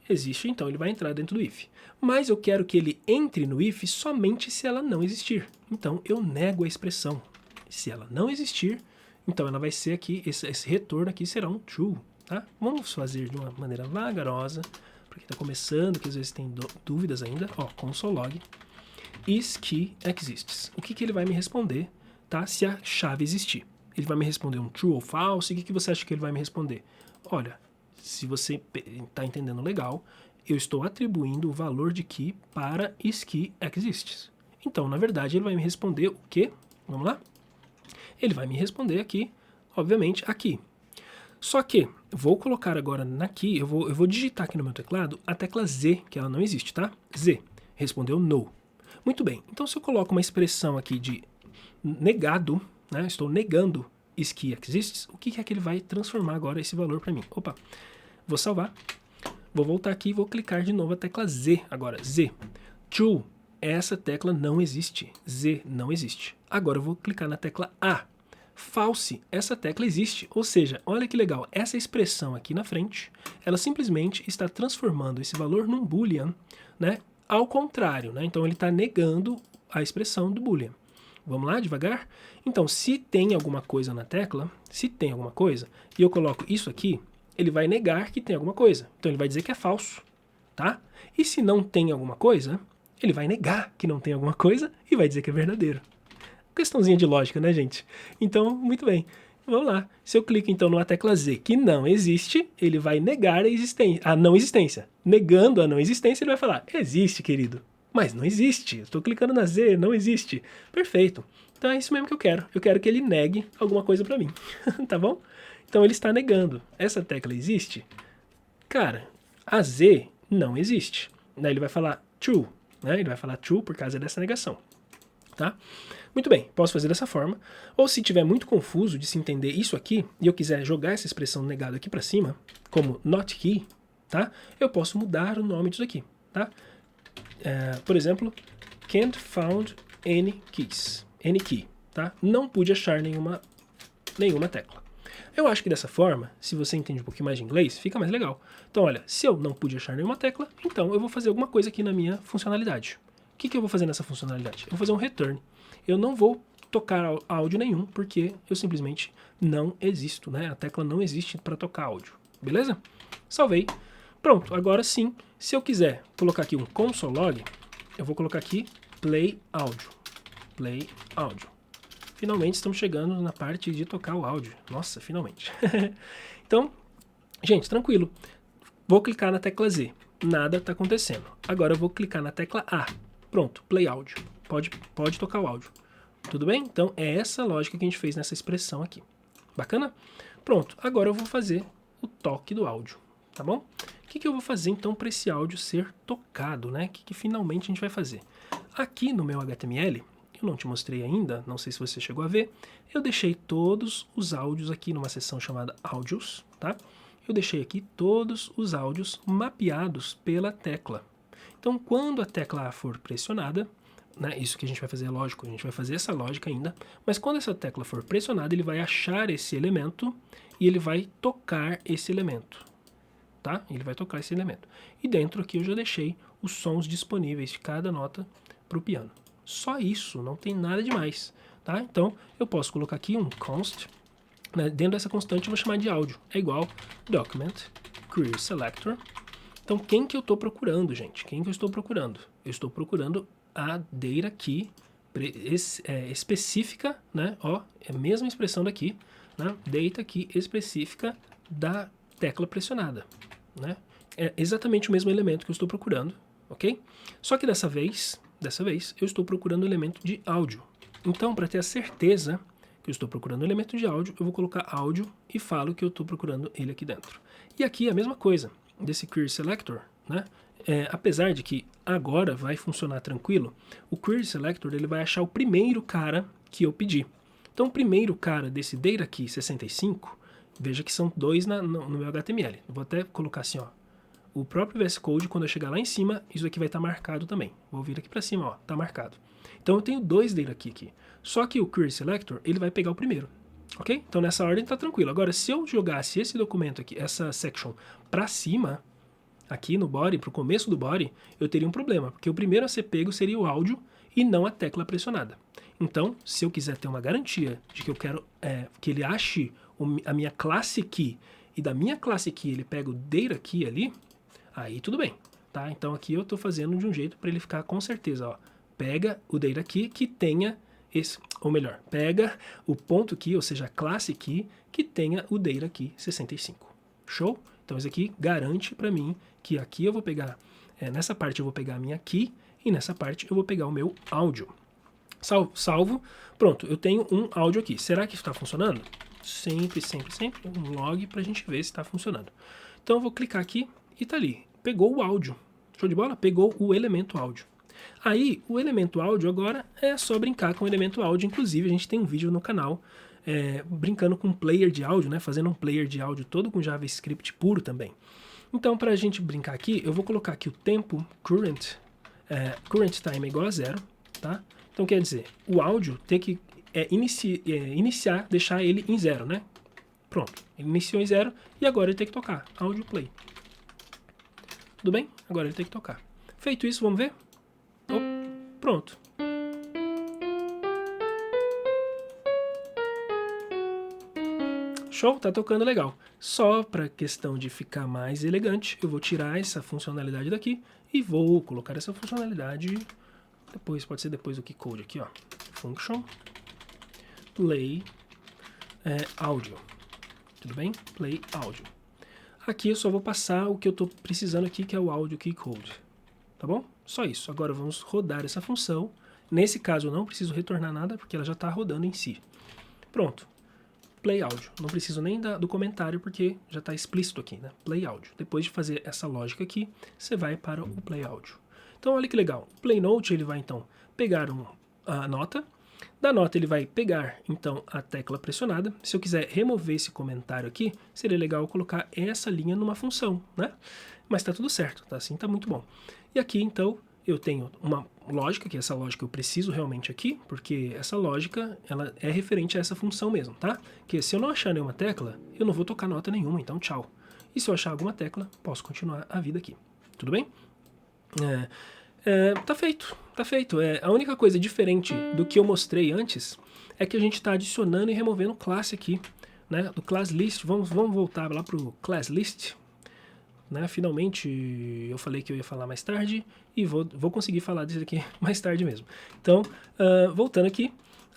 então ele vai entrar dentro do if. Mas eu quero que ele entre no if somente se ela não existir. Então eu nego a expressão. Se ela não existir, então ela vai ser aqui, esse retorno aqui será um true, tá? Vamos fazer de uma maneira vagarosa, porque está começando, que às vezes tem dúvidas ainda. Ó, console log is key exists. O que ele vai me responder, tá? Se a chave existir. Ele vai me responder um true ou false. O que você acha que ele vai me responder? Olha, se você está entendendo legal, eu estou atribuindo o valor de key para is key exists. Então, na verdade, ele vai me responder o quê? Vamos lá? Ele vai me responder aqui, obviamente, aqui. Só que, vou colocar agora aqui, eu vou digitar aqui no meu teclado a tecla Z, que ela não existe, tá? Z, respondeu no. Muito bem, então se eu coloco uma expressão aqui de negado, né? Estou negando is key exists, o que é que ele vai transformar agora esse valor para mim? Opa, vou salvar, vou voltar aqui e vou clicar de novo a tecla Z agora, Z. True, essa tecla não existe, Z não existe. Agora eu vou clicar na tecla A. False, essa tecla existe, ou seja, olha que legal, essa expressão aqui na frente, ela simplesmente está transformando esse valor num boolean, né, ao contrário, né, então ele está negando a expressão do boolean. Vamos lá, devagar? Então, se tem alguma coisa na tecla, e eu coloco isso aqui, ele vai negar que tem alguma coisa, então ele vai dizer que é falso, tá? E se não tem alguma coisa, ele vai negar que não tem alguma coisa e vai dizer que é verdadeiro. Questãozinha de lógica, né, gente? Então, muito bem. Vamos lá. Se eu clico, então, numa tecla Z que não existe, ele vai negar a não existência. Negando a não existência, ele vai falar, existe, querido. Mas não existe. Estou clicando na Z, não existe. Perfeito. Então, é isso mesmo que eu quero. Eu quero que ele negue alguma coisa para mim. Tá bom? Então, ele está negando. Essa tecla existe? Cara, a Z não existe. Daí ele vai falar true. Né? Ele vai falar true por causa dessa negação. Tá? Muito bem, posso fazer dessa forma, ou se tiver muito confuso de se entender isso aqui, e eu quiser jogar essa expressão negada aqui para cima, como not key, tá? Eu posso mudar o nome disso aqui, tá? Por exemplo, can't found any keys, any key, tá? Não pude achar nenhuma tecla. Eu acho que dessa forma, se você entende um pouquinho mais de inglês, fica mais legal. Então, olha, se eu não pude achar nenhuma tecla, então eu vou fazer alguma coisa aqui na minha funcionalidade. O que eu vou fazer nessa funcionalidade? Eu vou fazer um return. Eu não vou tocar áudio nenhum, porque eu simplesmente não existo, né? A tecla não existe para tocar áudio, beleza? Salvei. Pronto, agora sim, se eu quiser colocar aqui um console log, eu vou colocar aqui play áudio. Play áudio. Finalmente estamos chegando na parte de tocar o áudio. Nossa, finalmente. Então, gente, tranquilo. Vou clicar na tecla Z. Nada está acontecendo. Agora eu vou clicar na tecla A. Pronto, play áudio. Pode tocar o áudio. Tudo bem? Então, é essa lógica que a gente fez nessa expressão aqui. Bacana? Pronto, agora eu vou fazer o toque do áudio, tá bom? O que eu vou fazer, então, para esse áudio ser tocado, né? O que finalmente a gente vai fazer? Aqui no meu HTML, eu não te mostrei ainda, não sei se você chegou a ver, eu deixei todos os áudios aqui numa seção chamada áudios, tá? Eu deixei aqui todos os áudios mapeados pela tecla. Então, quando a tecla A for pressionada, né, isso que a gente vai fazer é lógico, a gente vai fazer essa lógica ainda, mas quando essa tecla for pressionada, ele vai achar esse elemento e ele vai tocar esse elemento, tá? Ele vai tocar esse elemento. E dentro aqui eu já deixei os sons disponíveis de cada nota para o piano. Só isso, não tem nada demais, tá? Então, eu posso colocar aqui um const, né? Dentro dessa constante eu vou chamar de áudio, é igual document query selector. Então, quem que eu estou procurando, gente? Quem que eu estou procurando? Eu estou procurando a data key específica, né? Ó, é a mesma expressão daqui, né? Data key específica da tecla pressionada, né? É exatamente o mesmo elemento que eu estou procurando, ok? Só que dessa vez eu estou procurando o elemento de áudio. Então, para ter a certeza que eu estou procurando o elemento de áudio, eu vou colocar áudio e falo que eu estou procurando ele aqui dentro. E aqui a mesma coisa, desse query selector, né? Apesar de que agora vai funcionar tranquilo, o query selector ele vai achar o primeiro cara que eu pedi. Então o primeiro cara desse data key 65, veja que são dois no meu HTML. Eu vou até colocar assim, ó. O próprio VS Code, quando eu chegar lá em cima, isso aqui vai estar marcado também. Vou vir aqui para cima, ó, tá marcado. Então eu tenho dois data key aqui. Só que o Query Selector, ele vai pegar o primeiro. Ok? Então nessa ordem tá tranquilo. Agora, se eu jogasse esse documento aqui, essa section, para cima, aqui no body, para o começo do body, eu teria um problema, porque o primeiro a ser pego seria o áudio e não a tecla pressionada. Então, se eu quiser ter uma garantia de que eu quero que ele ache a minha classe key e da minha classe key ele pega o data key ali, aí tudo bem, tá? Então aqui eu estou fazendo de um jeito para ele ficar com certeza, ó, pega o data key que tenha esse, ou melhor, pega o ponto key, ou seja, a classe key que tenha o data key 65. Show? Então isso aqui garante para mim que aqui eu vou pegar, nessa parte eu vou pegar a minha key e nessa parte eu vou pegar o meu áudio. Salvo, pronto, eu tenho um áudio aqui. Será que isso está funcionando? Sempre um log para a gente ver se está funcionando. Então eu vou clicar aqui e tá ali, pegou o áudio. Show de bola? Pegou o elemento áudio. Aí, o elemento áudio agora é só brincar com o elemento áudio. Inclusive, a gente tem um vídeo no canal brincando com um player de áudio, né? Fazendo um player de áudio todo com JavaScript puro também. Então, para a gente brincar aqui, eu vou colocar aqui o tempo current time é igual a 0, tá? Então, quer dizer, o áudio tem que iniciar, deixar ele em 0, né? Pronto, ele iniciou em 0 e agora ele tem que tocar, áudio play. Tudo bem? Agora ele tem que tocar. Feito isso, vamos ver? Pronto. Show? Tá tocando legal. Só para questão de ficar mais elegante, eu vou tirar essa funcionalidade daqui e vou colocar essa funcionalidade depois, pode ser depois do keycode aqui, ó. Function play áudio. Tudo bem? Play áudio. Aqui eu só vou passar o que eu estou precisando aqui, que é o áudio keycode. Tá bom? Só isso. Agora vamos rodar essa função. Nesse caso eu não preciso retornar nada, porque ela já está rodando em si. Pronto. Play áudio. Não preciso nem do comentário, porque já está explícito aqui, né? Play áudio. Depois de fazer essa lógica aqui, você vai para o play áudio. Então olha que legal. O play note ele vai então pegar a nota. Da nota ele vai pegar então a tecla pressionada. Se eu quiser remover esse comentário aqui, seria legal colocar essa linha numa função, né? Mas tá tudo certo, tá? Assim tá muito bom. E aqui então eu tenho uma lógica, que essa lógica eu preciso realmente aqui, porque essa lógica ela é referente a essa função mesmo, tá? Que se eu não achar nenhuma tecla, eu não vou tocar nota nenhuma, então tchau. E se eu achar alguma tecla, posso continuar a vida aqui. Tudo bem? Tá feito, tá feito. A única coisa diferente do que eu mostrei antes é que a gente está adicionando e removendo classe aqui, né? Do class list. Vamos voltar lá pro class list. Né? Finalmente eu falei que eu ia falar mais tarde e vou conseguir falar disso aqui mais tarde mesmo. Então, voltando aqui,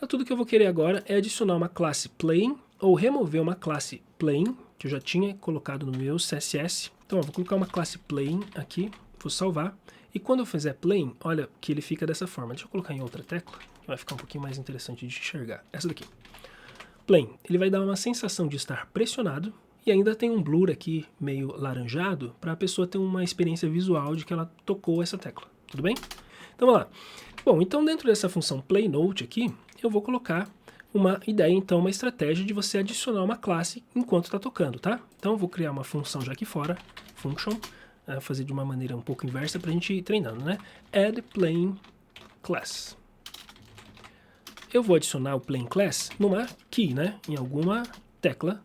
tudo que eu vou querer agora é adicionar uma classe plain ou remover uma classe plain, que eu já tinha colocado no meu CSS. Então, vou colocar uma classe plain aqui, vou salvar. E quando eu fizer plain, olha que ele fica dessa forma. Deixa eu colocar em outra tecla, que vai ficar um pouquinho mais interessante de enxergar. Essa daqui. Plain, ele vai dar uma sensação de estar pressionado. E ainda tem um blur aqui meio laranjado para a pessoa ter uma experiência visual de que ela tocou essa tecla. Tudo bem? Então vamos lá. Bom, então dentro dessa função playNote aqui, eu vou colocar uma ideia, então uma estratégia de você adicionar uma classe enquanto está tocando, tá? Então eu vou criar uma função já aqui fora, function, fazer de uma maneira um pouco inversa para a gente ir treinando, né? Add plain class. Eu vou adicionar o plain class numa key, né? Em alguma tecla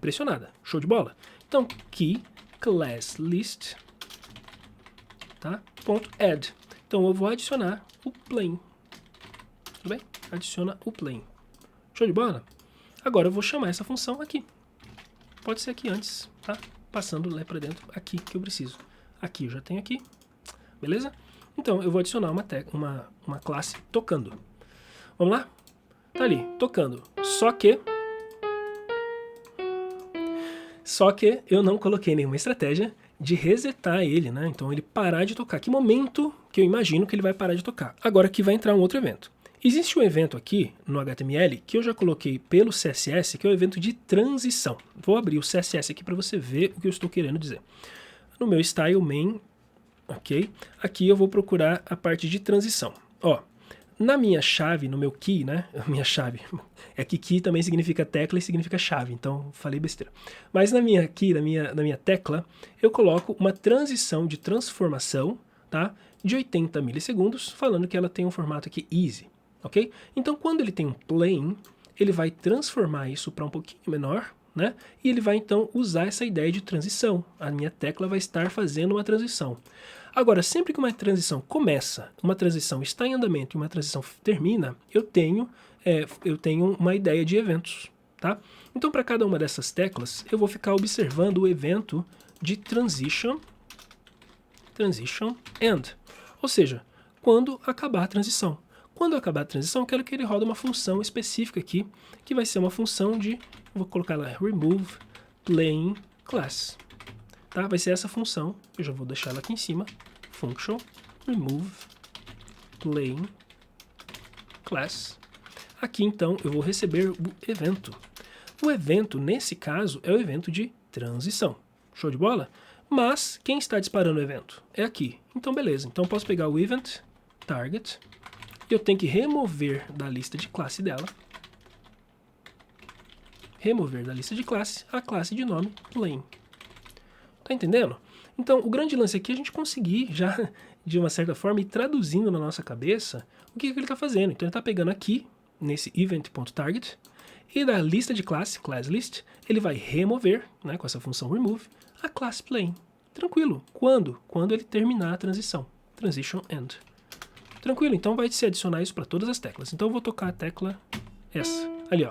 pressionada. Show de bola? Então, key class list, tá? Ponto add. Então, eu vou adicionar o plain. Tudo bem? Adiciona o plain. Show de bola? Agora eu vou chamar essa função aqui. Pode ser aqui antes, tá? Passando lá para dentro, aqui que eu preciso. Aqui eu já tenho aqui. Beleza? Então, eu vou adicionar uma classe tocando. Vamos lá? Tá ali, tocando. Só que eu não coloquei nenhuma estratégia de resetar ele, né? Então ele parar de tocar. Que momento que eu imagino que ele vai parar de tocar? Agora aqui vai entrar um outro evento. Existe um evento aqui no HTML que eu já coloquei pelo CSS, que é o evento de transição. Vou abrir o CSS aqui para você ver o que eu estou querendo dizer. No meu style main, ok? Aqui eu vou procurar a parte de transição. Ó, Na minha chave, no meu key, né? Minha chave. É que key também significa tecla e significa chave, então falei besteira. Mas na minha key, na minha tecla, eu coloco uma transição de transformação, tá? De 80 milissegundos, falando que ela tem um formato aqui easy, ok? Então quando ele tem um plane, ele vai transformar isso para um pouquinho menor, né? E ele vai então usar essa ideia de transição. A minha tecla vai estar fazendo uma transição. Agora, sempre que uma transição começa, uma transição está em andamento e uma transição termina, eu tenho uma ideia de eventos, tá? Então, para cada uma dessas teclas, eu vou ficar observando o evento de transition end. Ou seja, quando acabar a transição. Quando acabar a transição, eu quero que ele roda uma função específica aqui, que vai ser uma função de, vou colocar lá, remove plane class. Tá? Vai ser essa função, eu já vou deixar ela aqui em cima, function remove plane class. Aqui então eu vou receber o evento. O evento, nesse caso, é o evento de transição. Show de bola? Mas quem está disparando o evento? É aqui. Então beleza, então eu posso pegar o event target e eu tenho que remover da lista de classe dela, remover da lista de classe a classe de nome plane. Tá entendendo? Então, o grande lance aqui é a gente conseguir já, de uma certa forma, ir traduzindo na nossa cabeça o que ele está fazendo. Então, ele está pegando aqui, nesse event.target, e da lista de classe, classList, ele vai remover, né, com essa função remove, a classe plane. Tranquilo. Quando? Quando ele terminar a transição. Transition end. Tranquilo. Então, vai se adicionar isso para todas as teclas. Então, eu vou tocar a tecla essa. Ali, ó.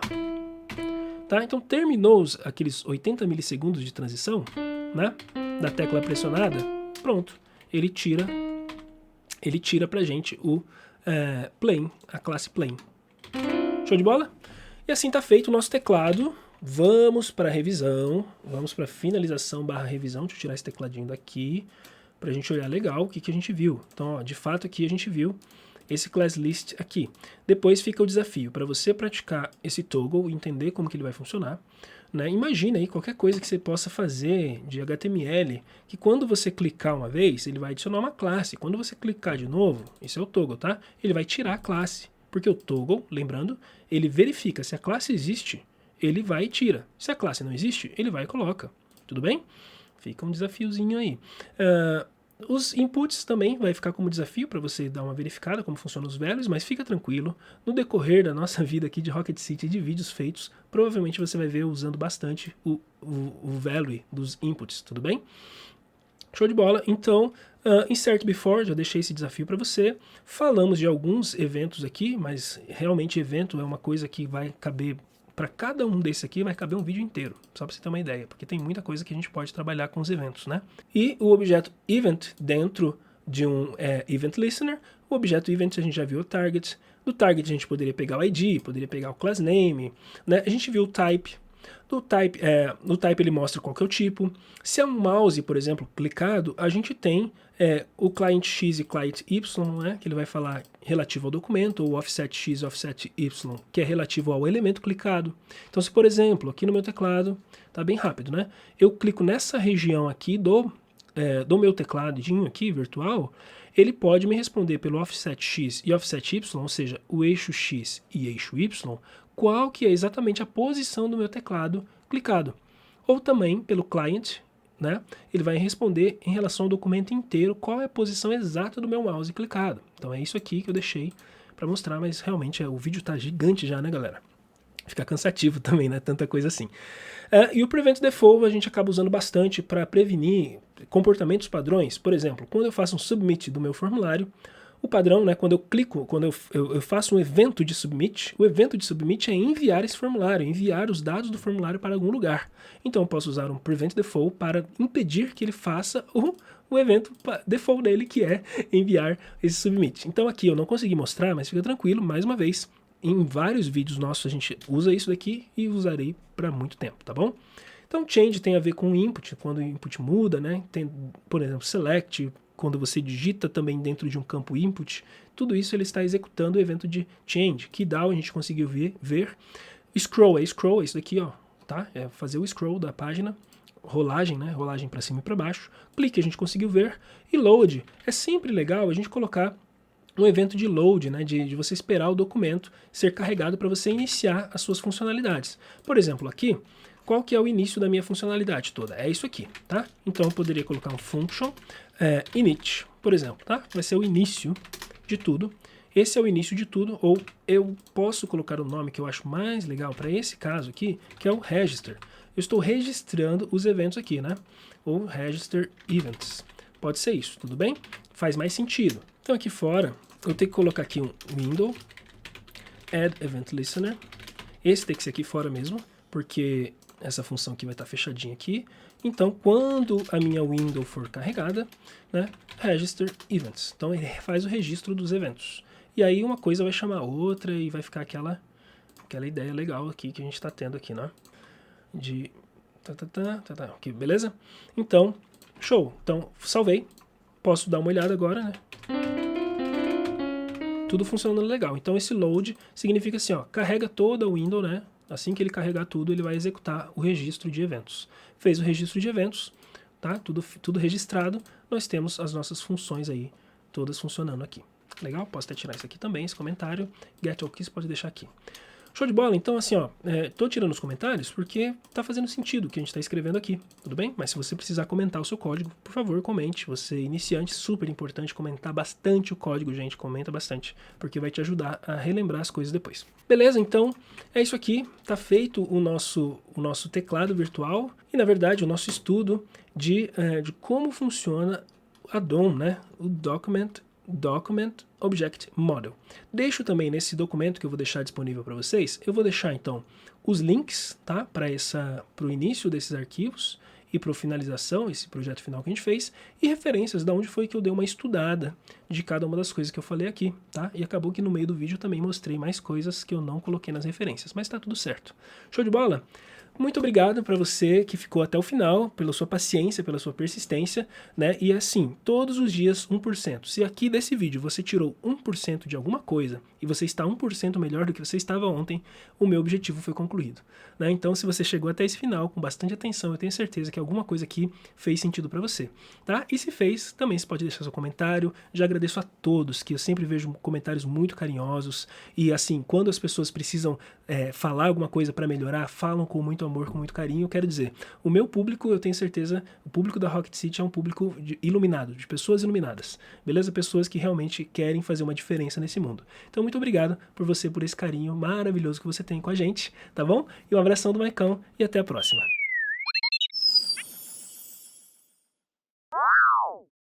Tá? Então, terminou aqueles 80 milissegundos de transição, né, da tecla pressionada, pronto, ele tira pra gente o plane, a classe plane. Show de bola? E assim tá feito o nosso teclado. Vamos para revisão, vamos para finalização / revisão. Deixa eu tirar esse tecladinho daqui pra gente olhar legal o que a gente viu. Então, ó, de fato aqui a gente viu esse class list aqui. Depois fica o desafio para você praticar esse toggle, entender como que ele vai funcionar. Né? Imagina aí qualquer coisa que você possa fazer de HTML, que quando você clicar uma vez, ele vai adicionar uma classe. Quando você clicar de novo, isso é o toggle, tá? Ele vai tirar a classe, porque o toggle, lembrando, ele verifica se a classe existe, ele vai e tira. Se a classe não existe, ele vai e coloca. Tudo bem? Fica um desafiozinho aí. Os inputs também vai ficar como desafio para você dar uma verificada como funcionam os values, mas fica tranquilo, no decorrer da nossa vida aqui de Rocket City, de vídeos feitos, provavelmente você vai ver usando bastante o value dos inputs, tudo bem? Show de bola. Então, insert before, já deixei esse desafio para você. Falamos de alguns eventos aqui, mas realmente evento é uma coisa que vai caber, para cada um desses aqui vai caber um vídeo inteiro, só para você ter uma ideia, porque tem muita coisa que a gente pode trabalhar com os eventos, né? E o objeto event dentro de um event listener, o objeto event a gente já viu o target, do target a gente poderia pegar o ID, poderia pegar o class name, né? A gente viu o type. No type ele mostra qual que é o tipo. Se é um mouse, por exemplo, clicado, a gente tem o client X e client Y, né, que ele vai falar relativo ao documento, ou offset X e offset Y, que é relativo ao elemento clicado. Então, se por exemplo, aqui no meu teclado, tá bem rápido, né? Eu clico nessa região aqui do meu tecladinho aqui, virtual, ele pode me responder pelo offset X e offset Y, ou seja, o eixo X e eixo Y, qual que é exatamente a posição do meu teclado clicado. Ou também pelo client, né? Ele vai responder em relação ao documento inteiro qual é a posição exata do meu mouse clicado. Então é isso aqui que eu deixei para mostrar, mas realmente o vídeo tá gigante já, né, galera? Fica cansativo também, né? Tanta coisa assim. E o Prevent Default a gente acaba usando bastante para prevenir comportamentos padrões. Por exemplo, quando eu faço um submit do meu formulário, o padrão, né, quando eu clico, quando eu faço um evento de submit, o evento de submit é enviar esse formulário, enviar os dados do formulário para algum lugar. Então eu posso usar um Prevent Default para impedir que ele faça o evento default dele, que é enviar esse submit. Então aqui eu não consegui mostrar, mas fica tranquilo, mais uma vez, em vários vídeos nossos a gente usa isso daqui e usarei para muito tempo, tá bom? Então change tem a ver com input, quando o input muda, né? Tem, por exemplo, select, quando você digita também dentro de um campo input, tudo isso ele está executando o evento de change. Keydown a gente conseguiu ver. Scroll é isso daqui, ó, tá? É fazer o scroll da página. Rolagem, né? Rolagem para cima e para baixo. Clique a gente conseguiu ver. E load, é sempre legal a gente colocar um evento de load, né, de você esperar o documento ser carregado para você iniciar as suas funcionalidades. Por exemplo, aqui, qual que é o início da minha funcionalidade toda? É isso aqui, tá? Então eu poderia colocar um function init, por exemplo, tá? Vai ser o início de tudo. Esse é o início de tudo, ou eu posso colocar o nome que eu acho mais legal para esse caso aqui, que é o register. Eu estou registrando os eventos aqui, né? Ou register events. Pode ser isso, tudo bem? Faz mais sentido. Então aqui fora, eu tenho que colocar aqui um window, add event listener. Esse tem que ser aqui fora mesmo, porque essa função aqui vai estar fechadinha aqui. Então, quando a minha window for carregada, né, register events. Então, ele faz o registro dos eventos. E aí uma coisa vai chamar outra e vai ficar aquela ideia legal aqui que a gente está tendo aqui, né? De aqui, beleza? Então, show. Então, salvei. Posso dar uma olhada agora, né? Tudo funcionando legal. Então, esse load significa assim, ó, carrega toda a window, né? Assim que ele carregar tudo, ele vai executar o registro de eventos. Fez o registro de eventos, tá? Tudo registrado. Nós temos as nossas funções aí, todas funcionando aqui. Legal? Posso até tirar isso aqui também, esse comentário. Get all keys pode deixar aqui. Show de bola? Então, assim, ó, tô tirando os comentários porque tá fazendo sentido o que a gente tá escrevendo aqui, tudo bem? Mas se você precisar comentar o seu código, por favor, comente. Você, iniciante, super importante comentar bastante o código, gente, comenta bastante, porque vai te ajudar a relembrar as coisas depois. Beleza? Então, é isso aqui, tá feito o nosso teclado virtual e, na verdade, o nosso estudo de como funciona a DOM, né? O Document Object Model. Deixo também nesse documento que eu vou deixar disponível para vocês, eu vou deixar então os links, tá, para o início desses arquivos e para a finalização, esse projeto final que a gente fez, e referências de onde foi que eu dei uma estudada de cada uma das coisas que eu falei aqui, tá? E acabou que no meio do vídeo eu também mostrei mais coisas que eu não coloquei nas referências, mas tá tudo certo. Show de bola? Muito obrigado para você que ficou até o final, pela sua paciência, pela sua persistência, né? E assim, todos os dias 1%. Se aqui desse vídeo você tirou 1% de alguma coisa e você está 1% melhor do que você estava ontem, o meu objetivo foi concluído, né? Então, se você chegou até esse final com bastante atenção, eu tenho certeza que alguma coisa aqui fez sentido para você, tá? E se fez, também você pode deixar seu comentário. Já agradeço a todos, que eu sempre vejo comentários muito carinhosos e assim, quando as pessoas precisam falar alguma coisa para melhorar, falam com muito amor, com muito carinho. Quero dizer, o meu público, eu tenho certeza, o público da Rocket City é um público iluminado, de pessoas iluminadas, beleza? Pessoas que realmente querem fazer uma diferença nesse mundo. Então, muito obrigado por esse carinho maravilhoso que você tem com a gente, tá bom? E um abração do Maicão e até a próxima.